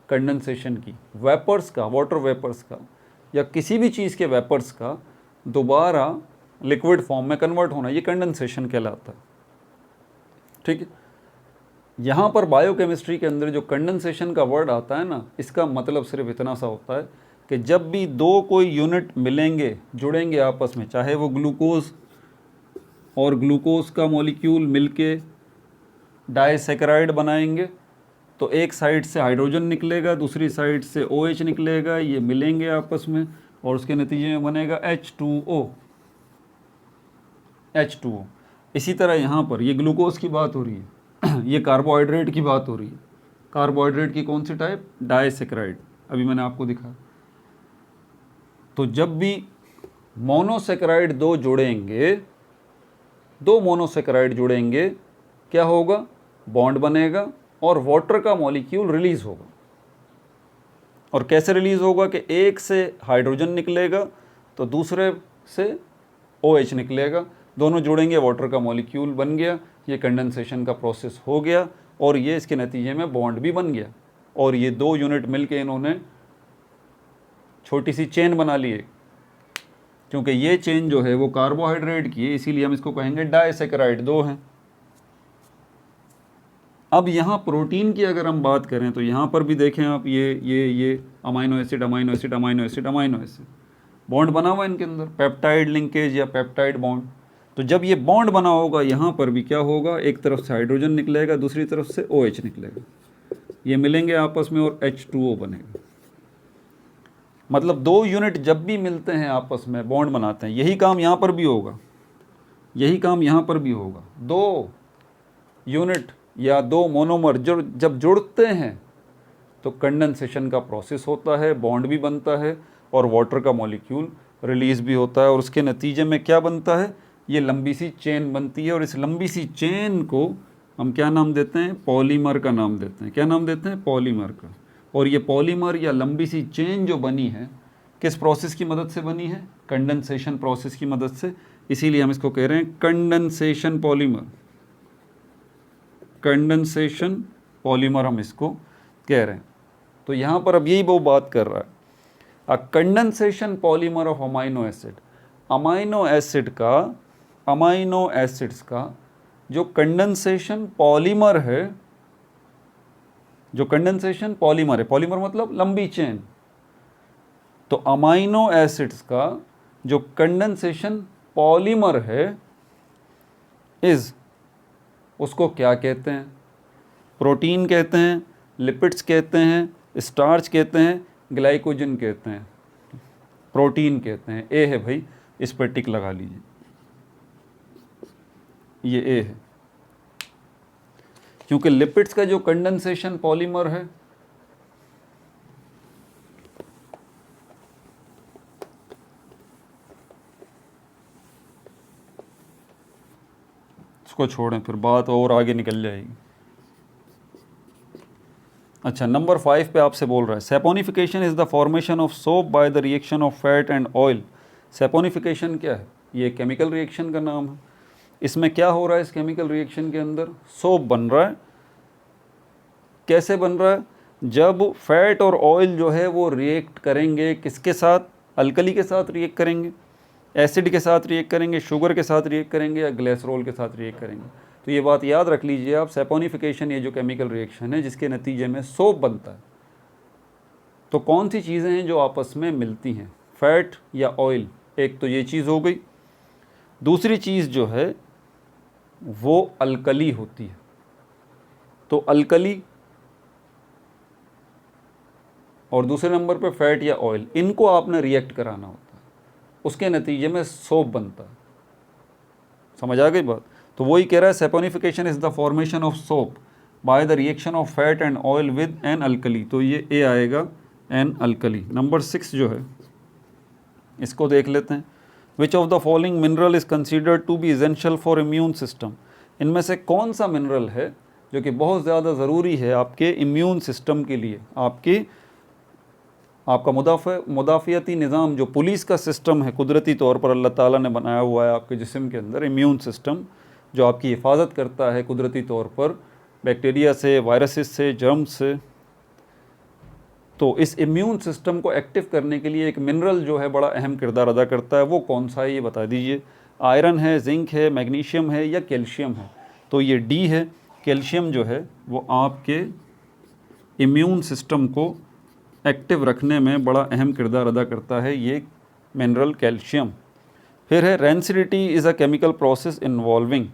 कंडेंसेशन की। वेपर्स का, वाटर वेपर्स का या किसी भी चीज़ के वेपर्स का दोबारा लिक्विड फॉर्म में कन्वर्ट होना, ये कंडेंसेशन कहलाता है। ठीक है। यहाँ पर बायोकेमिस्ट्री के अंदर जो कंडेंसेशन का वर्ड आता है ना, इसका मतलब सिर्फ इतना सा होता है कि जब भी दो कोई यूनिट मिलेंगे, जुड़ेंगे आपस में, चाहे वो ग्लूकोज और ग्लूकोज का मॉलिक्यूल मिलके डाइसैकेराइड बनाएंगे, तो एक साइड से हाइड्रोजन निकलेगा, दूसरी साइड से OH निकलेगा, ये मिलेंगे आपस में और उसके नतीजे में बनेगा H2O। इसी तरह यहाँ पर ये ग्लूकोज की बात हो रही है, ये कार्बोहाइड्रेट की बात हो रही है। कार्बोहाइड्रेट की कौन सी टाइप? डाइसैकेराइड, अभी मैंने आपको दिखा। तो जब भी मोनोसैकेराइड दो मोनोसैकेराइड जुड़ेंगे, क्या होगा? बॉन्ड बनेगा और वाटर का मॉलिक्यूल रिलीज होगा। और कैसे रिलीज होगा कि एक से हाइड्रोजन निकलेगा तो दूसरे से OH निकलेगा, दोनों जुड़ेंगे, वाटर का मॉलिक्यूल बन गया। ये कंडेंसेशन का प्रोसेस हो गया और ये इसके नतीजे में बॉन्ड भी बन गया और ये दो यूनिट मिलके इन्होंने छोटी सी चेन बना ली है। क्योंकि ये चेन जो है वो कार्बोहाइड्रेट की है, इसीलिए हम इसको कहेंगे डाइसैकेराइड, दो हैं। अब यहाँ प्रोटीन की अगर हम बात करें तो यहाँ पर भी देखें आप, ये अमाइनो एसिड बॉन्ड बना हुआ है इनके अंदर, पेप्टाइड लिंकेज या पेप्टाइड बॉन्ड। तो जब ये बॉन्ड बना होगा, यहाँ पर भी क्या होगा? एक तरफ से हाइड्रोजन निकलेगा, दूसरी तरफ से OH निकलेगा, ये मिलेंगे आपस में और H2O बनेगा। मतलब दो यूनिट जब भी मिलते हैं आपस में, बॉन्ड बनाते हैं, यही काम यहाँ पर भी होगा, यही काम यहाँ पर भी होगा। दो यूनिट या दो मोनोमर जब जुड़ते हैं तो कंडेंसेशन का प्रोसेस होता है, बॉन्ड भी बनता है और वाटर का मॉलिक्यूल रिलीज भी होता है और उसके नतीजे में क्या बनता है? ये लंबी सी चेन बनती है और इस लंबी सी चेन को हम क्या नाम देते हैं? पॉलीमर का नाम देते हैं। क्या नाम देते हैं? पॉलीमर का। और ये पॉलीमर या लंबी सी चेन जो बनी है, किस प्रोसेस की मदद से बनी है? कंडेंसेशन प्रोसेस की मदद से। इसीलिए हम इसको कह रहे हैं कंडेंसेशन पॉलीमर। कंडेंसेशन पॉलीमर हम इसको कह रहे हैं। तो यहाँ पर अब यही वो बात कर रहा है, अ condensation polymer of amino acid. Amino acids का जो कंडेंसेशन पॉलीमर है, पॉलीमर मतलब लंबी चेन। तो अमाइनो एसिड्स का जो कंडेंसेशन पॉलीमर है उसको क्या कहते हैं? प्रोटीन कहते हैं, लिपिड्स कहते हैं, स्टार्च कहते हैं, ग्लाइकोजन कहते हैं, प्रोटीन कहते हैं। ए है भाई, इस पर टिक लगा लीजिए, ये ए है। क्योंकि लिपिड्स का जो कंडेंसेशन पॉलीमर है, इसको छोड़ें, फिर बात और आगे निकल जाएगी। अच्छा, नंबर 5 पे आपसे बोल रहा है, saponification is the formation of soap by the reaction of fat and oil. Saponification क्या है? ये केमिकल रिएक्शन का नाम है। इसमें क्या हो रहा है? इस केमिकल रिएक्शन के अंदर सोप बन रहा है। कैसे बन रहा है? जब फैट और ऑयल जो है वो रिएक्ट करेंगे, किसके साथ? अल्कली के साथ रिएक्ट करेंगे, एसिड के साथ रिएक्ट करेंगे, शुगर के साथ रिएक्ट करेंगे या ग्लिसरॉल के साथ रिएक्ट करेंगे। तो ये बात याद रख लीजिए आप, सैपोनिफिकेशन ये जो केमिकल रिएक्शन है जिसके नतीजे में सोप बनता है। तो कौन सी चीज़ें हैं जो आपस में मिलती हैं? फैट या ऑयल। एक तो ये चीज़ हो गई। दूसरी चीज़ जो है वो अल्कली होती है। तो अल्कली और दूसरे नंबर पे फैट या ऑयल, इनको आपने रिएक्ट कराना होता है, उसके नतीजे में सोप बनता है। समझ आ गई बात? तो वही कह रहा है, saponification is the formation of soap by the reaction of fat and oil with an alkali. तो ये ए आएगा, एन अल्कली। नंबर 6 जो है इसको देख लेते हैं। Which of the following mineral is considered to be essential for immune system. इनमें से कौन सा मिनरल है जो कि बहुत ज़्यादा ज़रूरी है आपके इम्यून सिस्टम के लिए? आपका मुदाफ़ियती निज़ाम, जो पुलिस का सिस्टम है कुदरती तौर पर अल्लाह ताला ने बनाया हुआ है आपके जिस्म के अंदर, इम्यून सिस्टम, जो आपकी हिफाजत करता है कुदरती तौर पर बैक्टीरिया से, वायरसेस से, जर्म्स से। तो इस इम्यून सिस्टम को एक्टिव करने के लिए एक मिनरल जो है बड़ा अहम किरदार अदा करता है, वो कौन सा है ये बता दीजिए। आयरन है, जिंक है, मैग्नीशियम है या कैल्शियम है? तो ये डी है। कैल्शियम जो है वो आपके इम्यून सिस्टम को एक्टिव रखने में बड़ा अहम किरदार अदा करता है, ये मिनरल कैल्शियम। फिर है rancidity is a chemical process involving.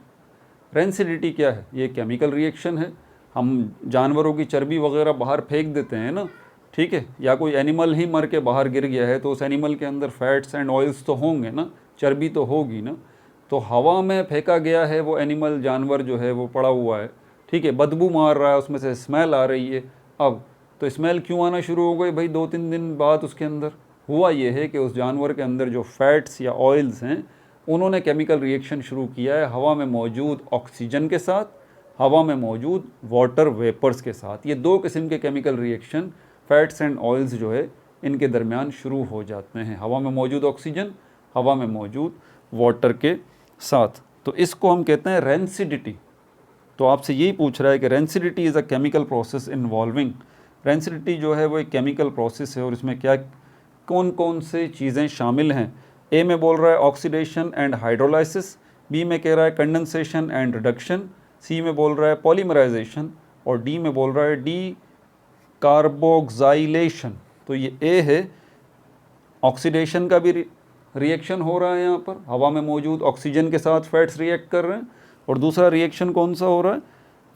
Rancidity क्या है? ये केमिकल रिएक्शन है। हम जानवरों की चर्बी वगैरह बाहर फेंक देते हैं ना, ठीक है, या कोई एनिमल ही मर के बाहर गिर गया है तो उस एनिमल के अंदर फैट्स एंड ऑयल्स तो होंगे ना, चर्बी तो होगी ना। तो हवा में फेंका गया है वो एनिमल, जानवर जो है वो पड़ा हुआ है, ठीक है, बदबू मार रहा है, उसमें से स्मेल आ रही है। अब तो स्मेल क्यों आना शुरू हो गई भाई? 2-3 दिन बाद उसके अंदर हुआ ये है कि उस जानवर के अंदर जो फैट्स या ऑयल्स हैं उन्होंने केमिकल रिएक्शन शुरू किया है हवा में मौजूद ऑक्सीजन के साथ, हवा में मौजूद वाटर वेपर्स के साथ। ये दो किस्म के chemical reaction fats and oils जो है इनके दरमियान शुरू हो जाते हैं, हवा में मौजूद ऑक्सीजन, हवा में मौजूद वाटर के साथ। तो इसको हम कहते हैं रेंसिडिटी। तो आपसे यही पूछ रहा है कि rancidity is a chemical process involving. Rancidity जो है वो एक केमिकल प्रोसेस है और इसमें क्या कौन कौन से चीज़ें शामिल हैं? ए में बोल रहा है ऑक्सीडेशन एंड हाइड्रोलाइसिस, बी में कह रहा है कंडेंसेशन एंड रिडक्शन, सी में बोल रहा है पॉलीमराइजेशन और डी में बोल रहा है डी कार्बोक्साइलेशन। तो ये ए है, ऑक्सीडेशन का भी रिएक्शन हो रहा है यहाँ पर, हवा में मौजूद ऑक्सीजन के साथ फैट्स रिएक्ट कर रहे हैं। और दूसरा रिएक्शन कौन सा हो रहा है?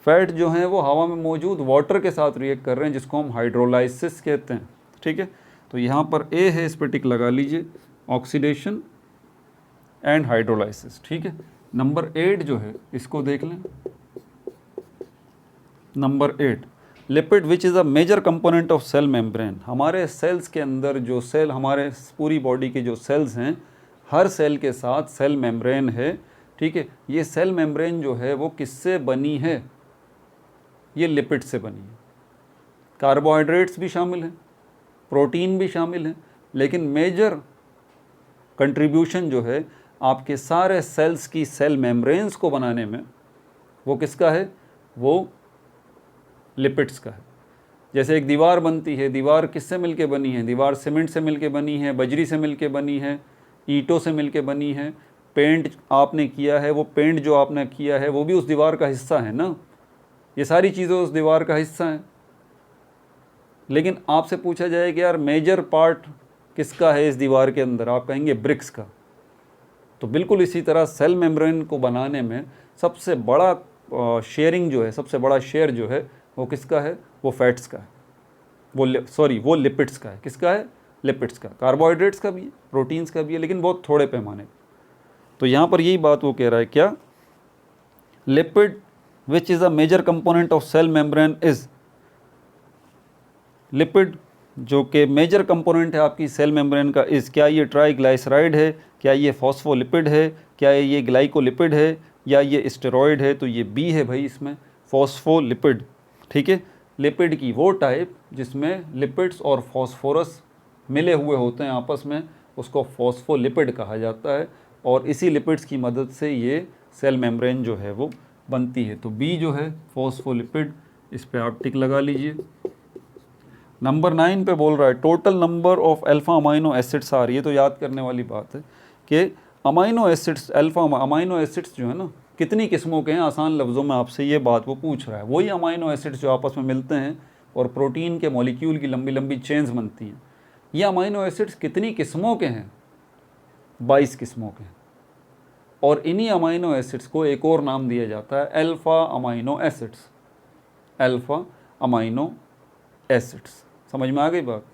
फैट जो हैं वो हवा में मौजूद वाटर के साथ रिएक्ट कर रहे हैं, जिसको हम हाइड्रोलाइसिस कहते हैं, ठीक है। तो यहाँ पर ए है, इस पर टिक लगा लीजिए, ऑक्सीडेशन एंड हाइड्रोलाइसिस, ठीक है। नंबर 8 जो है इसको देख लें। Number 8, lipid which is a major component of cell membrane. हमारे सेल्स के अंदर जो सेल, हमारे पूरी बॉडी के जो सेल्स हैं, हर सेल के साथ सेल मेम्ब्रेन है, ठीक है। ये सेल मेम्ब्रेन जो है वो किससे बनी है? ये लिपिड से बनी है। कार्बोहाइड्रेट्स भी शामिल हैं, प्रोटीन भी शामिल हैं, लेकिन मेजर कंट्रीब्यूशन जो है आपके सारे सेल्स की सेल मेम्ब्रेन्स को बनाने में वो किसका है? वो लिपिड्स का है। जैसे एक दीवार बनती है, दीवार किससे मिलके बनी है? दीवार सीमेंट से मिलके बनी है, बजरी से मिलके बनी है, ईंटों से मिलके बनी है। पेंट आपने किया है, वो पेंट जो आपने किया है वो भी उस दीवार का हिस्सा है ना। ये सारी चीज़ें उस दीवार का हिस्सा हैं। लेकिन आपसे पूछा जाए कि यार मेजर पार्ट किसका है इस दीवार के अंदर? आप कहेंगे ब्रिक्स का। तो बिल्कुल इसी तरह सेल मेम्ब्रेन को बनाने में सबसे बड़ा शेयरिंग जो है, सबसे बड़ा शेयर जो है वो किसका है? वो फैट्स का है, वो लिपिड्स का है। किसका है? लिपिड्स का। कार्बोहाइड्रेट्स का भी है, प्रोटीन्स का भी है, लेकिन बहुत थोड़े पैमाने। तो यहाँ पर यही बात वो कह रहा है, क्या? Lipid which is a major component of cell membrane is, lipid जो कि मेजर कंपोनेंट है आपकी सेल मेम्ब्रेन का, इज़, क्या ये ट्राइग्लाइसराइड है, क्या ये फॉस्फोलिपिड है, क्या ये ग्लाइकोलिपिड है, या ये स्टेरॉइड है? तो ये बी है भाई इसमें, फॉस्फोलिपिड, ठीक है। लिपिड की वो टाइप जिसमें लिपिड्स और फॉस्फोरस मिले हुए होते हैं आपस में, उसको फॉस्फोलिपिड कहा जाता है। और इसी लिपिड्स की मदद से ये सेल मेम्ब्रेन जो है वो बनती है। तो बी जो है फॉस्फोलिपिड, इस पर आप टिक लगा लीजिए। नंबर 9 पे बोल रहा है total number of alpha amino acids are. ये तो याद करने वाली बात है कि amino acids, alpha amino acids जो है ना, कितनी किस्मों के हैं? आसान लफ्ज़ों में आपसे ये बात वो पूछ रहा है। वही अमाइनो एसिड्स जो आपस में मिलते हैं और प्रोटीन के मॉलिक्यूल की लंबी लंबी चेन्स बनती हैं। ये अमाइनो एसिड्स कितनी किस्मों के हैं? 22 किस्मों के हैं। और इन्हीं अमाइनो एसिड्स को एक और नाम दिया जाता है alpha amino acids. Alpha amino acids, समझ में आ गई बात?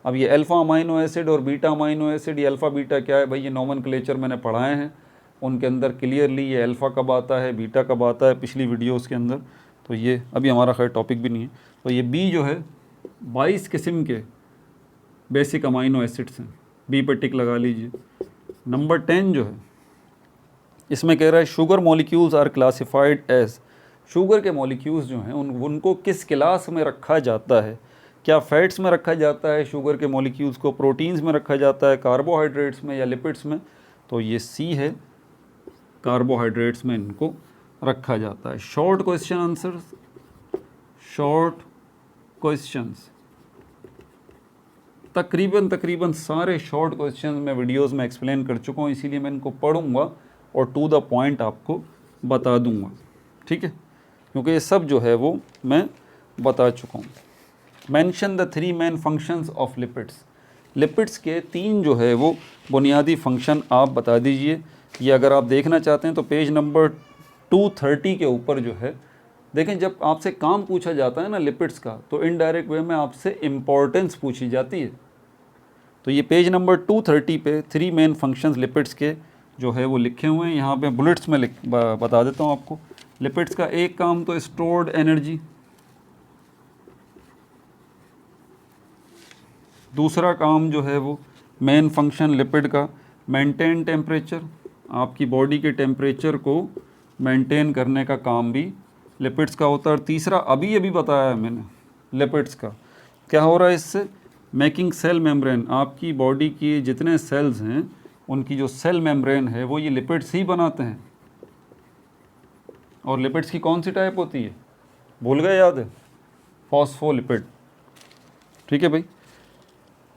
अब ये अल्फ़ा अमाइनो एसिड और बीटा अमाइनो एसिड, ये अल्फ़ा बीटा क्या है भाई? ये नोमेनक्लेचर मैंने पढ़ाए हैं, उनके अंदर क्लियरली ये अल्फ़ा कब आता है, बीटा कब आता है, पिछली वीडियोस के अंदर। तो ये अभी हमारा खैर टॉपिक भी नहीं है। तो ये बी जो है 22 किस्म के बेसिक अमाइनो एसिड्स हैं, बी पर टिक लगा लीजिए। नंबर 10 जो है इसमें कह रहा है sugar molecules are classified as. Sugar के मॉलिक्यूल्स जो हैं उनको किस क्लास में रखा जाता है? क्या फैट्स में रखा जाता है शुगर के मॉलिक्यूल्स को, प्रोटीन्स में रखा जाता है, कार्बोहाइड्रेट्स में, या लिपिड्स में? तो ये सी है, कार्बोहाइड्रेट्स में इनको रखा जाता है। Short question answers, short questions, तकरीबन सारे शॉर्ट क्वेश्चन मैं वीडियोस में एक्सप्लेन कर चुका हूँ, इसीलिए मैं इनको पढ़ूंगा और टू द पॉइंट आपको बता दूंगा, ठीक है, क्योंकि ये सब जो है वो मैं बता चुका हूँ। Mention the 3 main functions of lipids, lipids के 3 जो है वो बुनियादी फंक्शन आप बता दीजिए। ये अगर आप देखना चाहते हैं तो पेज नंबर 230 के ऊपर जो है, देखें जब आपसे काम पूछा जाता है ना लिपिड्स का, तो इनडायरेक्ट वे में आपसे इम्पोर्टेंस पूछी जाती है। तो ये पेज नंबर 230 पे 3 मेन फंक्शंस लिपिड्स के जो है वो लिखे हुए हैं। यहाँ पे बुलेट्स में बता देता हूँ आपको। लिपिड्स का एक काम तो स्टोर्ड एनर्जी, दूसरा काम जो है वो मेन फंक्शन लिपिड का मेंटेन टेम्परेचर, आपकी बॉडी के टेम्परेचर को मेंटेन करने का काम भी लिपिड्स का होता है। और तीसरा अभी बताया है मैंने, लिपिड्स का क्या हो रहा है इससे, मेकिंग सेल मेम्ब्रेन, आपकी बॉडी की जितने सेल्स हैं उनकी जो सेल मेम्ब्रेन है वो ये लिपिड्स ही बनाते हैं। और लिपिड्स की कौन सी टाइप होती है, भूल गए, याद है, फॉस्फोलिपिड, ठीक है भाई।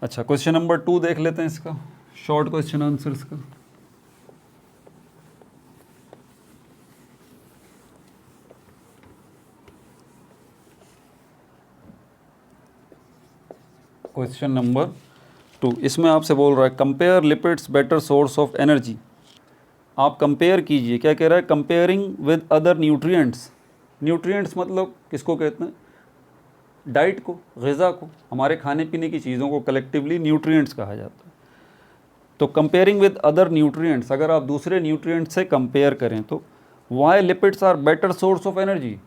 अच्छा, क्वेश्चन नंबर 2 देख लेते हैं इसका, शॉर्ट क्वेश्चन आंसर्स का। क्वेश्चन नंबर 2, इसमें आपसे बोल रहा है compare lipids better source of energy. आप कंपेयर कीजिए, क्या कह रहा है, comparing with other nutrients. Nutrients मतलब किसको कहते हैं, डाइट को, ग़िज़ा को, हमारे खाने पीने की चीज़ों को कलेक्टिवली न्यूट्रिएंट्स कहा जाता है। तो कंपेयरिंग विद अदर न्यूट्रिएंट्स, अगर आप दूसरे न्यूट्रिएंट्स से कंपेयर करें तो why lipids are better source of energy,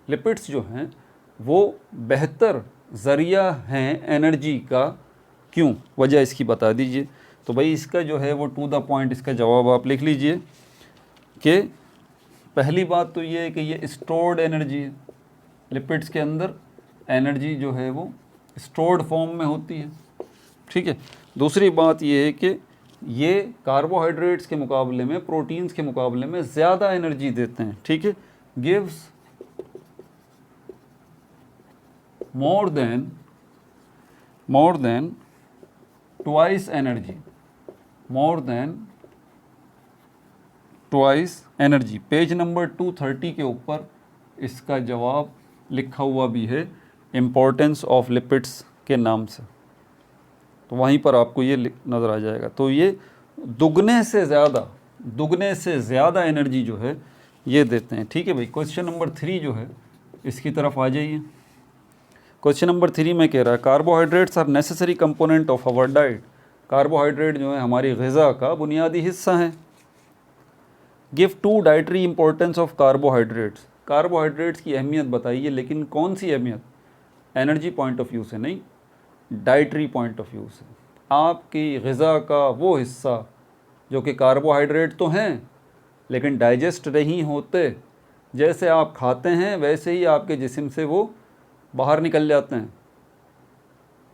lipids जो हैं वो बेहतर ज़रिया हैं एनर्जी का, क्यों, वजह इसकी बता दीजिए। तो भाई इसका जो है वो टू द पॉइंट इसका जवाब आप लिख लीजिए कि पहली बात तो ये है कि ये स्टोर्ड एनर्जी है, लिपिड्स के अंदर एनर्जी जो है वो स्टोर्ड फॉर्म में होती है, ठीक है। दूसरी बात ये है कि ये कार्बोहाइड्रेट्स के मुकाबले में, प्रोटीन्स के मुकाबले में ज़्यादा एनर्जी देते हैं, ठीक है, gives more than twice energy, more than twice energy। Page number 230 के ऊपर इसका जवाब लिखा हुआ भी है इम्पोर्टेंस ऑफ लिपिड्स के नाम से, तो वहीं पर आपको ये नज़र आ जाएगा। तो ये दुगने से ज़्यादा एनर्जी जो है ये देते हैं, ठीक है भाई। क्वेश्चन नंबर 3 जो है इसकी तरफ आ जाइए। क्वेश्चन नंबर 3 में कह रहा है carbohydrates are necessary component of our diet, carbohydrate जो है हमारी ग़िज़ा का बुनियादी हिस्सा हैं। Give 2 dietary importance of carbohydrates, carbohydrates की अहमियत बताइए, लेकिन कौन सी अहमियत, एनर्जी पॉइंट ऑफ व्यू से नहीं, डाइटरी पॉइंट ऑफ व्यू से। आपकी ग़िज़ा का वो हिस्सा जो कि कार्बोहाइड्रेट तो हैं लेकिन डाइजेस्ट नहीं होते, जैसे आप खाते हैं वैसे ही आपके जिस्म से वो बाहर निकल जाते हैं,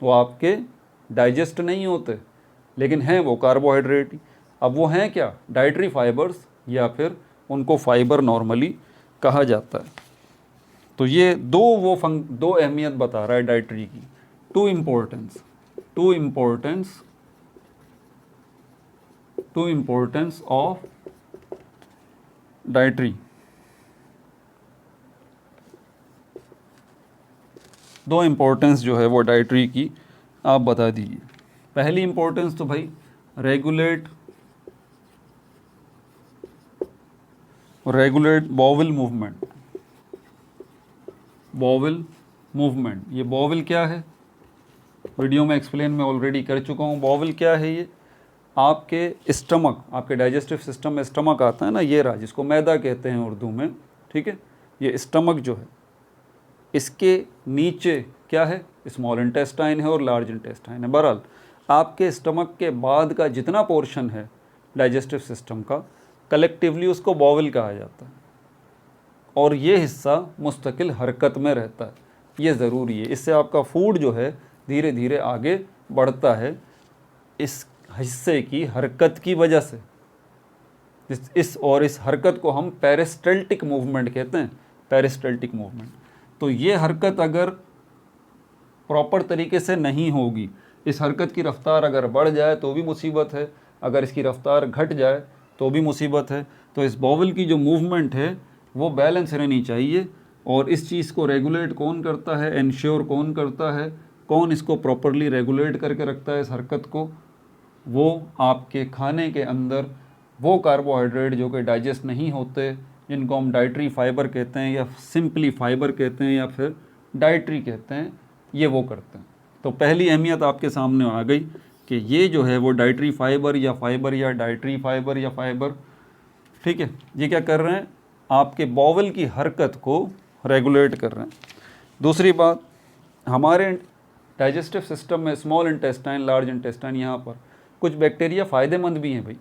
वो आपके डाइजेस्ट नहीं होते लेकिन हैं वो कार्बोहाइड्रेट ही। अब वो हैं क्या, डाइटरी फाइबर्स, या फिर उनको फाइबर नॉर्मली कहा जाता है। तो ये दो अहमियत बता रहा है डाइटरी की, टू इम्पोर्टेंस ऑफ डाइटरी, दो इम्पोर्टेंस जो है वो डाइटरी की आप बता दीजिए। पहली इम्पोर्टेंस तो भाई रेगुलेट बॉवल मूवमेंट। ये बॉवल क्या है, वीडियो में एक्सप्लेन मैं ऑलरेडी कर चुका हूँ। बॉवल क्या है, ये आपके स्टमक, आपके डाइजेस्टिव सिस्टम में स्टमक आता है ना, ये रहा, जिसको मैदा कहते हैं उर्दू में, ठीक है। ये स्टमक जो है इसके नीचे क्या है, स्मॉल इंटेस्टाइन है और लार्ज इंटेस्टाइन है। बहरहाल आपके स्टमक के बाद का जितना पोर्शन है डाइजेस्टिव सिस्टम का, कलेक्टिवली उसको बॉवल कहा जाता है, और ये हिस्सा मुस्तकिल हरकत में रहता है, ये ज़रूरी है। इससे आपका फूड जो है धीरे धीरे आगे बढ़ता है इस हिस्से की हरकत की वजह से। इस हरकत को हम पेरिस्टल्टिक मूवमेंट कहते हैं, पेरिस्टल्टिक मूवमेंट। तो ये हरकत अगर प्रॉपर तरीके से नहीं होगी, इस हरकत की रफ्तार अगर बढ़ जाए तो भी मुसीबत है, अगर इसकी रफ्तार घट जाए तो भी मुसीबत है। तो इस बॉवल की जो मूवमेंट है वो बैलेंस रहनी चाहिए, और इस चीज़ को रेगुलेट कौन करता है, इंश्योर कौन करता है, कौन इसको प्रॉपरली रेगुलेट करके रखता है इस हरकत को, वो आपके खाने के अंदर वो कार्बोहाइड्रेट जो कि डाइजेस्ट नहीं होते, जिनको हम डाइटरी फाइबर कहते हैं या सिंपली फाइबर कहते हैं या फिर डाइटरी कहते हैं, ये वो करते हैं। तो पहली अहमियत आपके सामने आ गई कि ये जो है वो डाइटरी फाइबर या डाइटरी फाइबर या फाइबर, ठीक है, ये क्या कर रहे हैं, आपके बॉवल की हरकत को रेगुलेट कर रहे हैं। दूसरी बात, हमारे डाइजेस्टिव सिस्टम में स्मॉल इंटेस्टाइन, लार्ज इंटेस्टाइन, यहाँ पर कुछ बैक्टीरिया फ़ायदेमंद भी हैं भाई,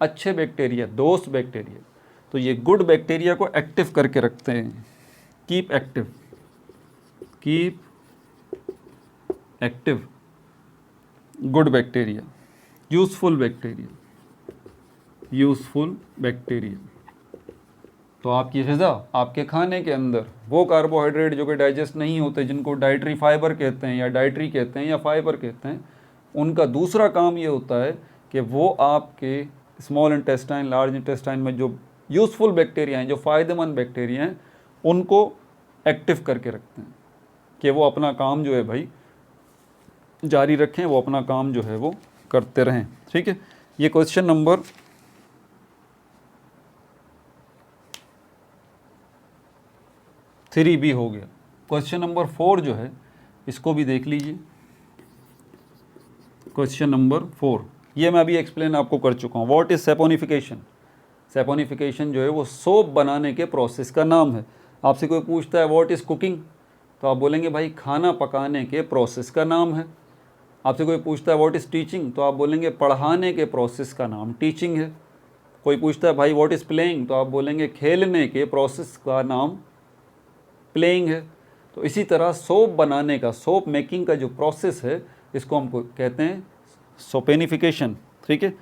अच्छे बैक्टीरिया, दोस्त बैक्टीरिया। तो ये गुड बैक्टीरिया को एक्टिव करके रखते हैं, keep active, keep active good bacteria, useful bacteria, useful bacteria. तो आपकी ग़िज़ा, आपके खाने के अंदर वो कार्बोहाइड्रेट जो कि डाइजेस्ट नहीं होते, जिनको डाइटरी फाइबर कहते हैं या डाइटरी कहते हैं या फाइबर कहते हैं, उनका दूसरा काम ये होता है कि वो आपके स्मॉल इंटेस्टाइन, लार्ज इंटेस्टाइन में जो यूज़फुल बैक्टीरिया हैं, जो फ़ायदेमंद बैक्टीरिया हैं, उनको एक्टिव करके रखते हैं कि वो अपना काम जो है भाई जारी रखें, वो अपना काम जो है वो करते रहें। ठीक है, ये क्वेश्चन नंबर 3B हो गया। क्वेश्चन नंबर 4 जो है इसको भी देख लीजिए। क्वेश्चन नंबर 4, ये मैं अभी एक्सप्लेन आपको कर चुका हूँ। What is saponification? सेपोनिफिकेशन जो है वो सोप बनाने के प्रोसेस का नाम है। आपसे कोई पूछता है व्हाट इज कुकिंग, तो आप बोलेंगे भाई खाना पकाने के प्रोसेस का नाम है। आपसे कोई पूछता है व्हाट इज़ टीचिंग, तो आप बोलेंगे पढ़ाने के प्रोसेस का नाम टीचिंग है। कोई पूछता है भाई व्हाट इज़ प्लेइंग, तो आप बोलेंगे खेलने के प्रोसेस का नाम प्लेइंग है। तो इसी तरह सोप बनाने का, सोप मेकिंग का जो प्रोसेस है, इसको हम कहते हैं सोपेनिफिकेशन। ठीक है,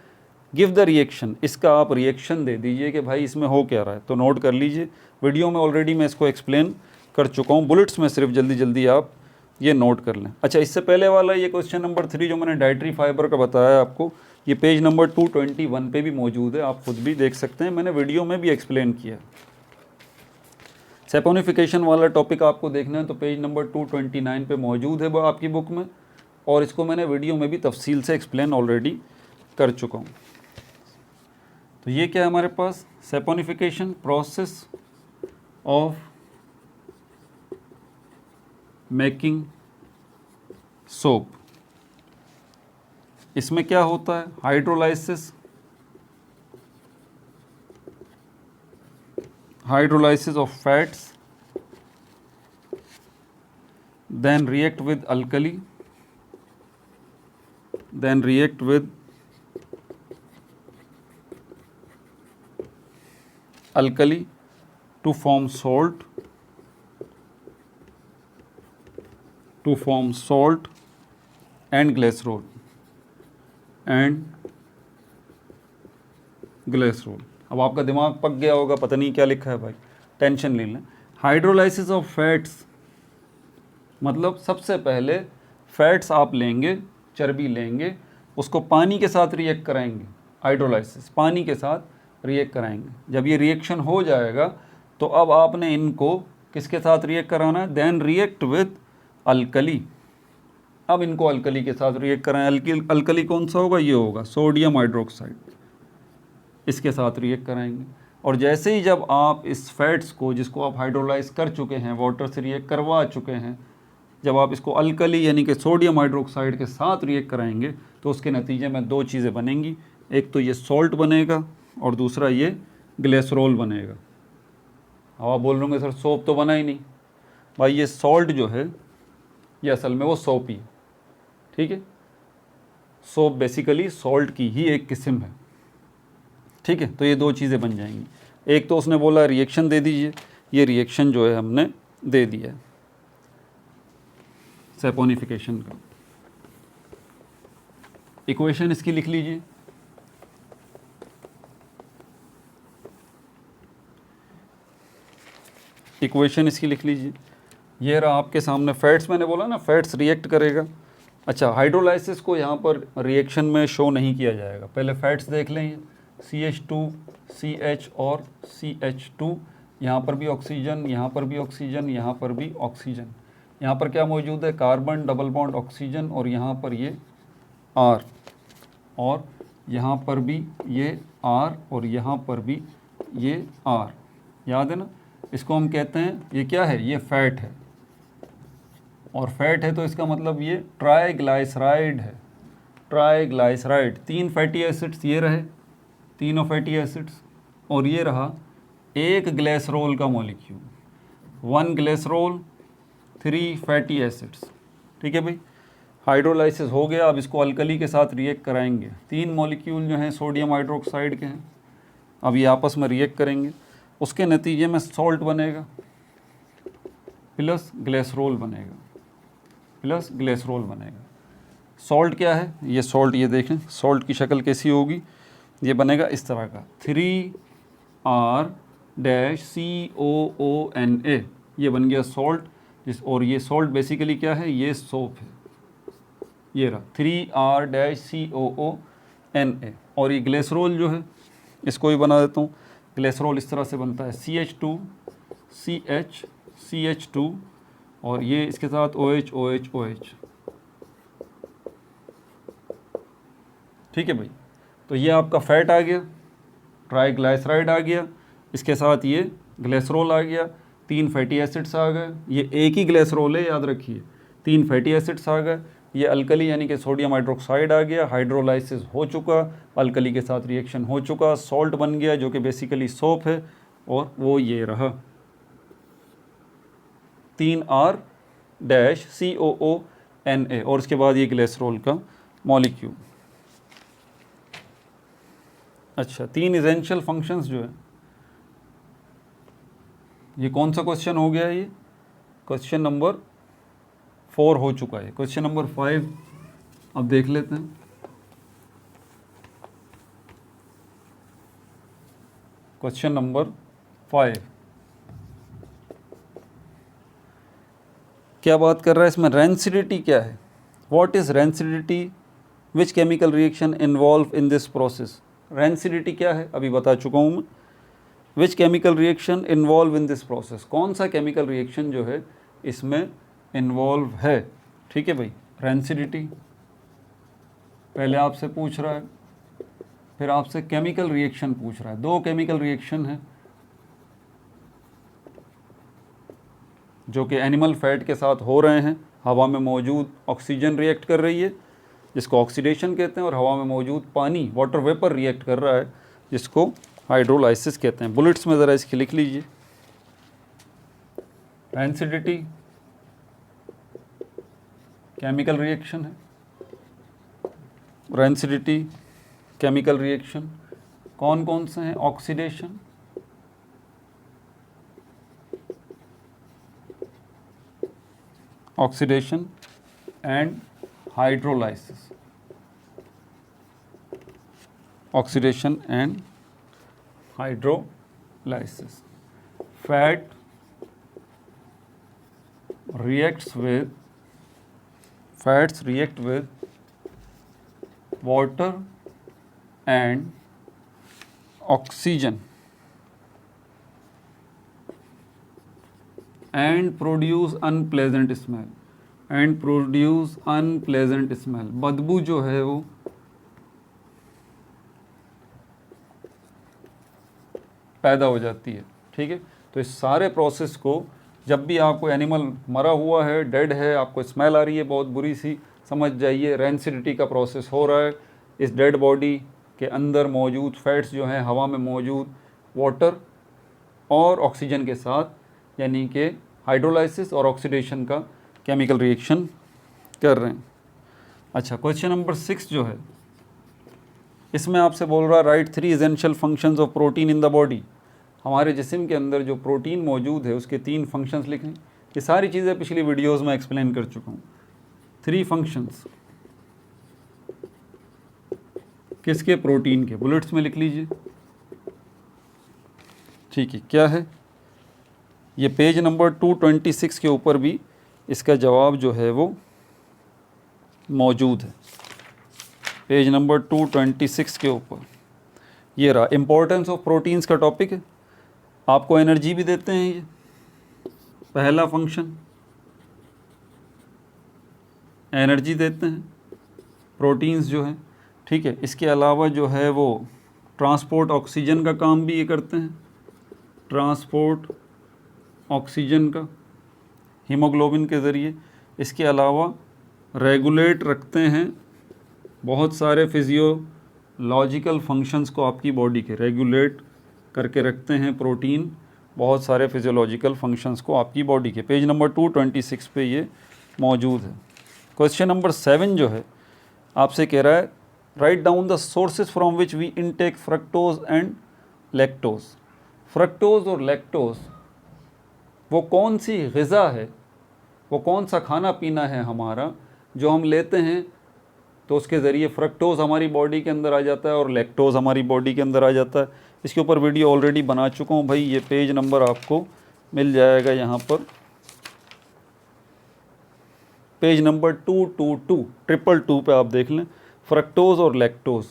गिव द रिएक्शन, इसका आप रिएक्शन दे दीजिए कि भाई इसमें हो क्या रहा है। तो नोट कर लीजिए, वीडियो में ऑलरेडी मैं इसको एक्सप्लेन कर चुका हूँ, बुलेट्स में सिर्फ जल्दी जल्दी आप ये नोट कर लें। अच्छा, इससे पहले वाला ये क्वेश्चन नंबर 3 जो मैंने डाइटरी फाइबर का बताया आपको, ये पेज नंबर 221 पे भी मौजूद है, आप खुद भी देख सकते हैं, मैंने वीडियो में भी एक्सप्लेन किया। सेपोनिफिकेशन वाला टॉपिक आपको देखना है तो पेज नंबर 229 पे मौजूद है वो आपकी बुक में, और इसको मैंने वीडियो में भी तफसील से एक्सप्लेन ऑलरेडी कर चुका हूँ। तो ये क्या है हमारे पास, saponification process of making soap. इसमें क्या होता है, hydrolysis, hydrolysis of fats, then react with alkali, then react with alkali to form salt, and glycerol, अब आपका दिमाग पक गया होगा, पता नहीं क्या लिखा है भाई, टेंशन नहीं लें। हाइड्रोलाइसिस ऑफ फैट्स मतलब सबसे पहले फैट्स आप लेंगे, चर्बी लेंगे, उसको पानी के साथ रिएक्ट कराएंगे। हाइड्रोलाइसिस पानी के साथ रिएक्ट कराएंगे। जब ये रिएक्शन हो जाएगा तो अब आपने इनको किसके साथ रिएक्ट कराना है, देन रिएक्ट विद अल्कली। अब इनको अल्कली के साथ रिएक्ट कराएं। अल्कली कौन सा होगा, ये होगा सोडियम हाइड्रोक्साइड, इसके साथ रिएक्ट कराएंगे। और जैसे ही जब आप इस फैट्स को, जिसको आप हाइड्रोलाइज कर चुके हैं, वाटर से रिएक्ट करवा चुके हैं, जब आप इसको अल्कली यानी कि सोडियम हाइड्रोक्साइड के साथ रिएक्ट कराएंगे तो उसके नतीजे में दो चीज़ें बनेंगी, एक तो ये सॉल्ट बनेगा और दूसरा ये ग्लिसरॉल बनेगा। अब आप बोल रहे होंगे सर सोप तो बना ही नहीं। भाई ये सॉल्ट जो है ये असल में वो सोप ही है। ठीक है, सोप बेसिकली सॉल्ट की ही एक किस्म है। ठीक है, तो ये दो चीज़ें बन जाएंगी। एक तो उसने बोला रिएक्शन दे दीजिए, ये रिएक्शन जो है हमने दे दिया है सेपोनिफिकेशन का। इक्वेशन इसकी लिख लीजिए, इक्वेशन इसकी लिख लीजिए। ये रहा आपके सामने फैट्स, मैंने बोला ना फैट्स रिएक्ट करेगा। अच्छा, हाइड्रोलाइसिस को यहाँ पर रिएक्शन में शो नहीं किया जाएगा। पहले फैट्स देख लें, CH2 CH और CH2, यहाँ पर भी ऑक्सीजन, यहाँ पर भी ऑक्सीजन, यहाँ पर भी ऑक्सीजन। यहाँ पर क्या मौजूद है, कार्बन डबल बॉन्ड ऑक्सीजन, और यहाँ पर ये R, और यहाँ पर भी ये R, और यहाँ पर भी ये R। याद है ना, इसको हम कहते हैं, ये क्या है, ये फैट है। और फैट है तो इसका मतलब ये ट्राइग्लाइसराइड है, ट्राइग्लाइसराइड। 3 फैटी एसिड्स ये रहे, तीनों फैटी एसिड्स, और ये रहा एक ग्लिसरॉल का मॉलिक्यूल, 1 ग्लिसरॉल 3 फैटी एसिड्स। ठीक है भाई, हाइड्रोलाइसिस हो गया। अब इसको अल्कली के साथ रिएक्ट कराएंगे। 3 मॉलिक्यूल जो हैं सोडियम हाइड्रोक्साइड के हैं, अब ये आपस में रिएक्ट करेंगे, उसके नतीजे में सॉल्ट बनेगा प्लस ग्लिसरॉल बनेगा, प्लस ग्लिसरॉल बनेगा। सॉल्ट क्या है, ये सॉल्ट, ये देखें सॉल्ट की शक्ल कैसी होगी, ये बनेगा इस तरह का 3R-COONA, ये बन गया सॉल्ट। और ये सॉल्ट बेसिकली क्या है, ये सोप है, ये रहा 3R-COONA। और ये ग्लिसरॉल जो है, इसको भी बना देता हूँ। ग्लिसरॉल इस तरह से बनता है CH2 CH CH2, और ये इसके साथ OH OH OH। ठीक है भाई, तो ये आपका फैट आ गया, ट्राइग्लाइसराइड आ गया, इसके साथ ये ग्लिसरॉल आ गया, 3 फैटी एसिड्स आ गए। ये एक ही ग्लिसरॉल है, याद रखिए, 3 फैटी एसिड्स आ गए। ये अल्कली यानी कि सोडियम हाइड्रोक्साइड आ गया, हाइड्रोलाइसिस हो चुका, अल्कली के साथ रिएक्शन हो चुका, सॉल्ट बन गया जो कि बेसिकली सोप है, और वो ये रहा 3R-COONA, और उसके बाद ये ग्लिसरॉल का मॉलिक्यूल। अच्छा, 3 एसेंशियल फंक्शंस जो है, ये कौन सा क्वेश्चन हो गया है, ये क्वेश्चन नंबर 4 हो चुका है। क्वेश्चन नंबर 5 अब देख लेते हैं। क्वेश्चन नंबर 5 क्या बात कर रहा है इसमें, रेंसिडिटी क्या है, what is rancidity, which chemical reaction involve in this process. Rancidity क्या है अभी बता चुका हूँ मैं। Which chemical reaction involve in this process, कौन सा केमिकल रिएक्शन जो है इसमें इन्वॉल्व है। ठीक है भाई, रेंसिडिटी पहले आपसे पूछ रहा है, फिर आपसे केमिकल रिएक्शन पूछ रहा है। 2 केमिकल रिएक्शन है जो कि एनिमल फैट के साथ हो रहे हैं। हवा में मौजूद ऑक्सीजन रिएक्ट कर रही है जिसको ऑक्सीडेशन कहते हैं, और हवा में मौजूद पानी वाटर वेपर रिएक्ट कर रहा है जिसको हाइड्रोलाइसिस कहते हैं। बुलेट्स में ज़रा इसकी लिख लीजिए। रेंसिडिटी केमिकल रिएक्शन है, रेंसिडिटी केमिकल रिएक्शन कौन कौन से हैं, oxidation, oxidation and hydrolysis, oxidation and hydrolysis. Fat reacts with water and oxygen and produce unpleasant smell, बदबू जो है वो पैदा हो जाती है। ठीक है, तो इस सारे प्रोसेस को जब भी आपको एनिमल मरा हुआ है, डेड है, आपको स्मेल आ रही है बहुत बुरी सी, समझ जाइए रेंसिडिटी का प्रोसेस हो रहा है। इस डेड बॉडी के अंदर मौजूद फैट्स जो हैं हवा में मौजूद वाटर और ऑक्सीजन के साथ, यानी कि हाइड्रोलाइसिस और ऑक्सीडेशन का केमिकल रिएक्शन कर रहे हैं। अच्छा, क्वेश्चन नंबर 6 जो है इसमें आपसे बोल रहा है right 3 essential functions of protein in the body. हमारे जिस्म के अंदर जो प्रोटीन मौजूद है उसके 3 फंक्शंस लिखें। ये सारी चीज़ें पिछली वीडियोस में एक्सप्लेन कर चुका हूँ। 3 फंक्शंस किसके, प्रोटीन के। बुलेट्स में लिख लीजिए। ठीक है, क्या है, ये पेज नंबर 226 के ऊपर भी इसका जवाब जो है वो मौजूद है, पेज नंबर 226 के ऊपर। ये रहा, इम्पोर्टेंस ऑफ प्रोटीन्स का टॉपिक है। आपको एनर्जी भी देते हैं, ये पहला फंक्शन एनर्जी देते हैं प्रोटीन्स जो है, ठीक है। इसके अलावा जो है वो ट्रांसपोर्ट ऑक्सीजन का काम भी ये करते हैं, ट्रांसपोर्ट ऑक्सीजन का हीमोग्लोबिन के ज़रिए। इसके अलावा रेगुलेट रखते हैं बहुत सारे फिजियोलॉजिकल फंक्शंस को आपकी बॉडी के, रेगुलेट करके रखते हैं प्रोटीन बहुत सारे फिजियोलॉजिकल फंक्शंस को आपकी बॉडी के। पेज नंबर 226 पे ये मौजूद है। क्वेश्चन नंबर 7 जो है आपसे कह रहा है write down the sources from which we intake fructose and lactose. Fructose और लैक्टोज वो कौन सी ग़िज़ा है, वो कौन सा खाना पीना है हमारा जो हम लेते हैं तो उसके ज़रिए फ्रक्टोज़ हमारी बॉडी के अंदर आ जाता है और लैक्टोज़ हमारी बॉडी के अंदर आ जाता है। इसके ऊपर वीडियो ऑलरेडी बना चुका हूँ भाई, ये पेज नंबर आपको मिल जाएगा यहाँ पर, पेज नंबर 222 पे आप देख लें। फ्रक्टोज़ और लैक्टोज़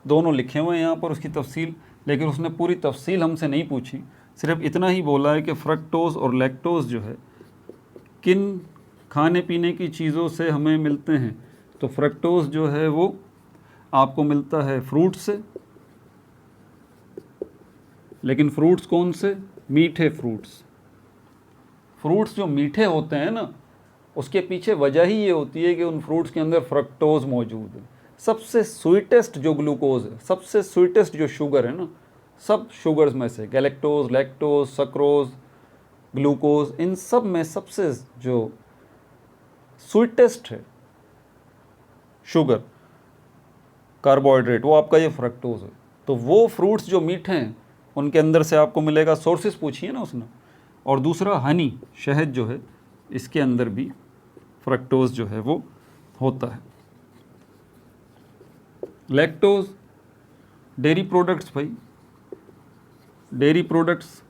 दोनों लिखे हुए हैं यहाँ पर, उसकी तफसील, लेकिन उसने पूरी तफसील हमसे नहीं पूछी, सिर्फ इतना ही बोला है कि फ्रक्टोज़ और लैक्टोज़ जो है किन खाने पीने की चीज़ों से हमें मिलते हैं। तो फ्रक्टोज़ जो है वो आपको मिलता है फ्रूट से, लेकिन फ्रूट्स कौन से, मीठे फ्रूट्स। फ्रूट्स जो मीठे होते हैं ना, उसके पीछे वजह ही ये होती है कि उन फ्रूट्स के अंदर फ्रक्टोज़ मौजूद है। सबसे स्वीटेस्ट जो ग्लूकोज है, सबसे स्वीटेस्ट जो शुगर है ना, सब शुगर्स में से गैलेक्टोज, लैक्टोज, सक्रोज, ग्लूकोज, इन सब में सबसे जो स्वीटेस्ट है शुगर, कार्बोहाइड्रेट, वो आपका ये फ्रक्टोज है। तो वो फ्रूट्स जो मीठे हैं उनके अंदर से आपको मिलेगा, सोर्सेस पूछिए ना उसने। और दूसरा हनी, शहद जो है, इसके अंदर भी फ्रक्टोज जो है वो होता है। लैक्टोज डेयरी प्रोडक्ट्स, भाई डेयरी प्रोडक्ट्स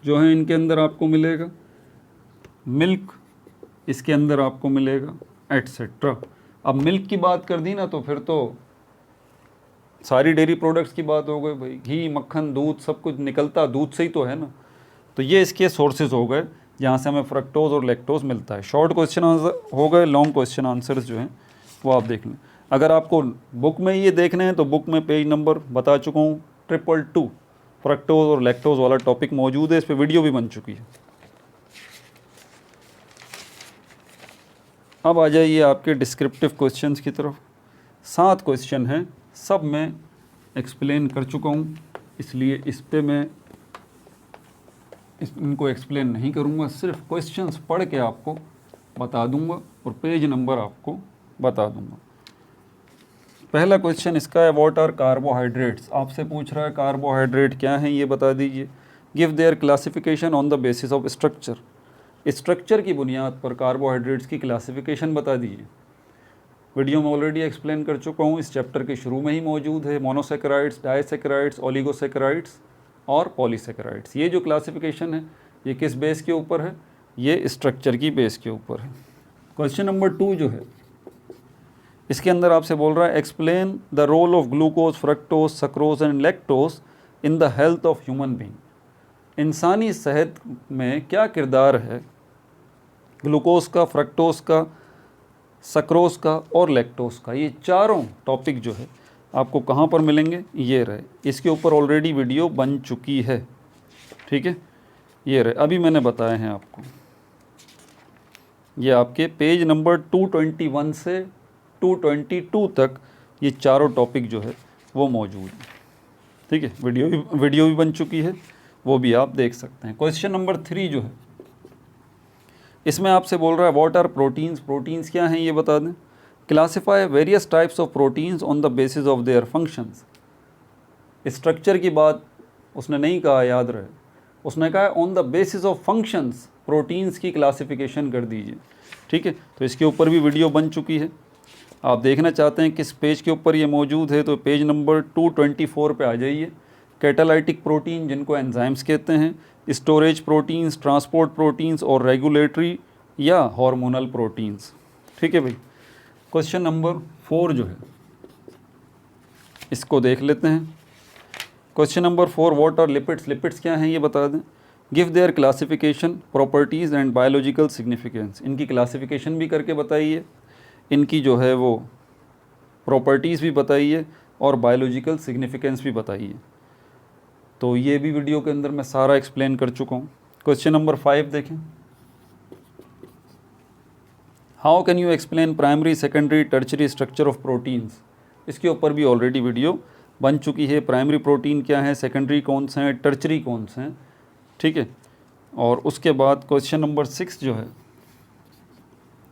जो हैं इनके अंदर आपको मिलेगा, मिल्क इसके अंदर आपको मिलेगा, एटसेट्रा। अब मिल्क की बात कर दी ना तो फिर तो सारी डेयरी प्रोडक्ट्स की बात हो गई भाई, घी, मक्खन, दूध, सब कुछ निकलता दूध से ही तो है ना। तो ये इसके सोर्सेज हो गए जहाँ से हमें फ्रक्टोज और लैक्टोज मिलता है। शॉर्ट क्वेश्चन आंसर हो गए, लॉन्ग क्वेश्चन आंसर्स जो हैं वो आप देख लें। अगर आपको बुक में ये देखने हैं तो बुक में पेज नंबर बता चुका हूँ, 222 फ्रक्टोज और लैक्टोज वाला टॉपिक मौजूद है, इस पर वीडियो भी बन चुकी है। अब आ जाइए आपके डिस्क्रिप्टिव क्वेश्चंस की तरफ। 7 क्वेश्चन हैं, सब मैं एक्सप्लेन कर चुका हूँ, इसलिए इस पे मैं इनको एक्सप्लेन नहीं करूँगा, सिर्फ क्वेश्चंस पढ़ के आपको बता दूँगा और पेज नंबर आपको बता दूँगा। पहला क्वेश्चन इसका है, व्हाट आर कार्बोहाइड्रेट्स। आपसे पूछ रहा है कार्बोहाइड्रेट क्या हैं, ये बता दीजिए। Give their classification on the basis of structure. Structure की बुनियाद पर कार्बोहाइड्रेट्स की क्लासिफिकेशन बता दीजिए। वीडियो में ऑलरेडी एक्सप्लेन कर चुका हूँ, इस चैप्टर के शुरू में ही मौजूद है। मोनोसेकेराइड्स, डाइसेकेराइड्स, ओलिगोसेकेराइड्स और पॉलीसेकेराइड्स। ये जो क्लासिफिकेशन है ये किस बेस के ऊपर है, ये स्ट्रक्चर की बेस के ऊपर है। क्वेश्चन नंबर 2 जो है इसके अंदर आपसे बोल रहा है, explain the role of glucose, fructose, sucrose and lactose in the health of human being. इंसानी सेहत में क्या किरदार है ग्लूकोज का, फ्रक्टोज का, सक्रोज का और लैक्टोज का। ये चारों टॉपिक जो है आपको कहाँ पर मिलेंगे, ये रहे, इसके ऊपर ऑलरेडी वीडियो बन चुकी है, ठीक है। ये रहे, अभी मैंने बताए हैं आपको। ये आपके पेज नंबर 221 से 222 तक ये चारों टॉपिक जो है वो मौजूद है, ठीक है। वीडियो भी बन चुकी है, वो भी आप देख सकते हैं। क्वेश्चन नंबर 3 जो है इसमें आपसे बोल रहा है, व्हाट आर प्रोटीन्स। प्रोटीन्स क्या हैं ये बता दें। Classify various types of proteins on the basis of their functions. Structure की बात उसने नहीं कहा, याद रहे, उसने कहा on the basis of functions proteins की क्लासिफिकेशन कर दीजिए, ठीक है। तो इसके ऊपर भी वीडियो बन चुकी है। आप देखना चाहते हैं किस पेज के ऊपर ये मौजूद है, तो पेज नंबर 224 पे आ जाइए। कैटालाइटिक प्रोटीन जिनको एंजाइम्स कहते हैं, स्टोरेज प्रोटीन्स, ट्रांसपोर्ट प्रोटीन्स और रेगुलेटरी या हार्मोनल प्रोटीन्स। ठीक है भाई। क्वेश्चन नंबर 4 जो है इसको देख लेते हैं। Question number 4, what are lipids, lipids क्या हैं ये बता दें। Give their classification, properties and biological significance, इनकी क्लासिफिकेशन भी करके बताइए, इनकी जो है वो प्रॉपर्टीज़ भी बताइए और बायोलॉजिकल सिग्निफिकेंस भी बताइए। तो ये भी वीडियो के अंदर मैं सारा एक्सप्लेन कर चुका हूँ। क्वेश्चन नंबर 5 देखें। How can you explain primary, secondary, tertiary structure of proteins, इसके ऊपर भी ऑलरेडी वीडियो बन चुकी है। प्राइमरी प्रोटीन क्या है, सेकेंडरी कौन से हैं, टर्चरी कौन से हैं। ठीक है। और उसके बाद क्वेश्चन नंबर 6 जो है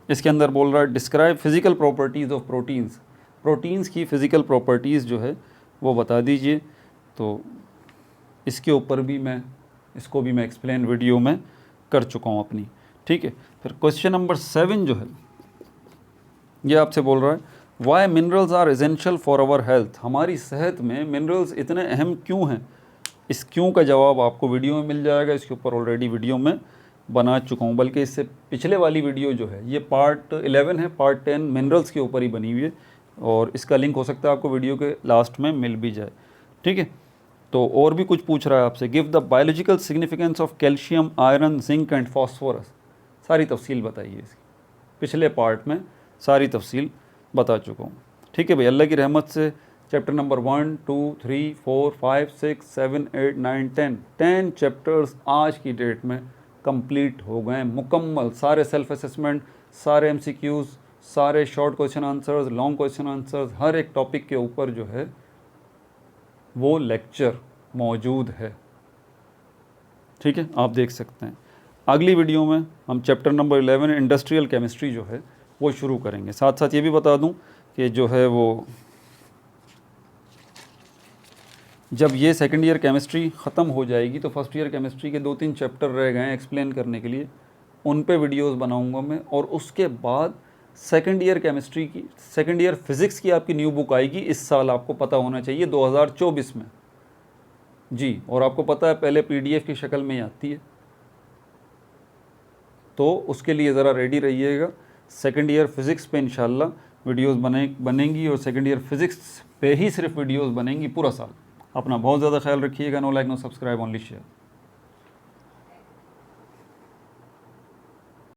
इसके अंदर बोल रहा है describe physical properties of proteins, proteins की फ़िज़िकल प्रॉपर्टीज़ जो है वो बता दीजिए। तो इसके ऊपर भी इसको भी मैं एक्सप्लेन वीडियो में कर चुका हूँ अपनी। ठीक है। फिर क्वेश्चन नंबर 7 जो है ये आपसे बोल रहा है why minerals are essential for our health, हमारी सेहत में मिनरल्स इतने अहम क्यों हैं। इस क्यों का जवाब आपको वीडियो में मिल जाएगा, इसके ऊपर ऑलरेडी वीडियो में बना चुका हूँ, बल्कि इससे पिछले वाली वीडियो जो है ये पार्ट 11 है, पार्ट 10 मिनरल्स के ऊपर ही बनी हुई है और इसका लिंक हो सकता है आपको वीडियो के लास्ट में मिल भी जाए। ठीक है। तो और भी कुछ पूछ रहा है आपसे, give the biological significance of calcium, iron, zinc and phosphorus, सारी तफसील बताइए इसकी, पिछले पार्ट में सारी तफसील बता चुका हूँ। ठीक है भाई। अल्लाह की रहमत से चैप्टर नंबर 1, 2, 3, 4, 5, 6, 7, 8, 9, 10 चैप्टर्स आज की डेट में कंप्लीट हो गए मुकम्मल। सारे सेल्फ असेसमेंट, सारे MCQs, सारे short question answers, long question answers, हर एक टॉपिक के ऊपर जो है वो लेक्चर मौजूद है। ठीक है, आप देख सकते हैं। अगली वीडियो में हम चैप्टर नंबर 11 इंडस्ट्रियल केमिस्ट्री जो है वो शुरू करेंगे। साथ साथ ये भी बता दूं कि जो है वो जब ये सेकंड ईयर केमिस्ट्री ख़त्म हो जाएगी तो फर्स्ट ईयर केमिस्ट्री के 2-3 चैप्टर रह गए हैं एक्सप्लेन करने के लिए, उन पे वीडियोस बनाऊंगा मैं। और उसके बाद सेकंड ईयर केमिस्ट्री की, सेकंड ईयर फिज़िक्स की आपकी न्यू बुक आएगी इस साल, आपको पता होना चाहिए 2024 में जी। और आपको पता है पहले PDF की शक्ल में ही आती है, तो उसके लिए ज़रा रेडी रहिएगा। सेकंड ईयर फिज़िक्स पे इंशाल्लाह वीडियोस बनेंगी और सेकंड ईयर फिज़िक्स पे ही सिर्फ वीडियोस बनेंगी पूरा साल। अपना बहुत ज़्यादा ख्याल रखिएगा। No like no subscribe only share.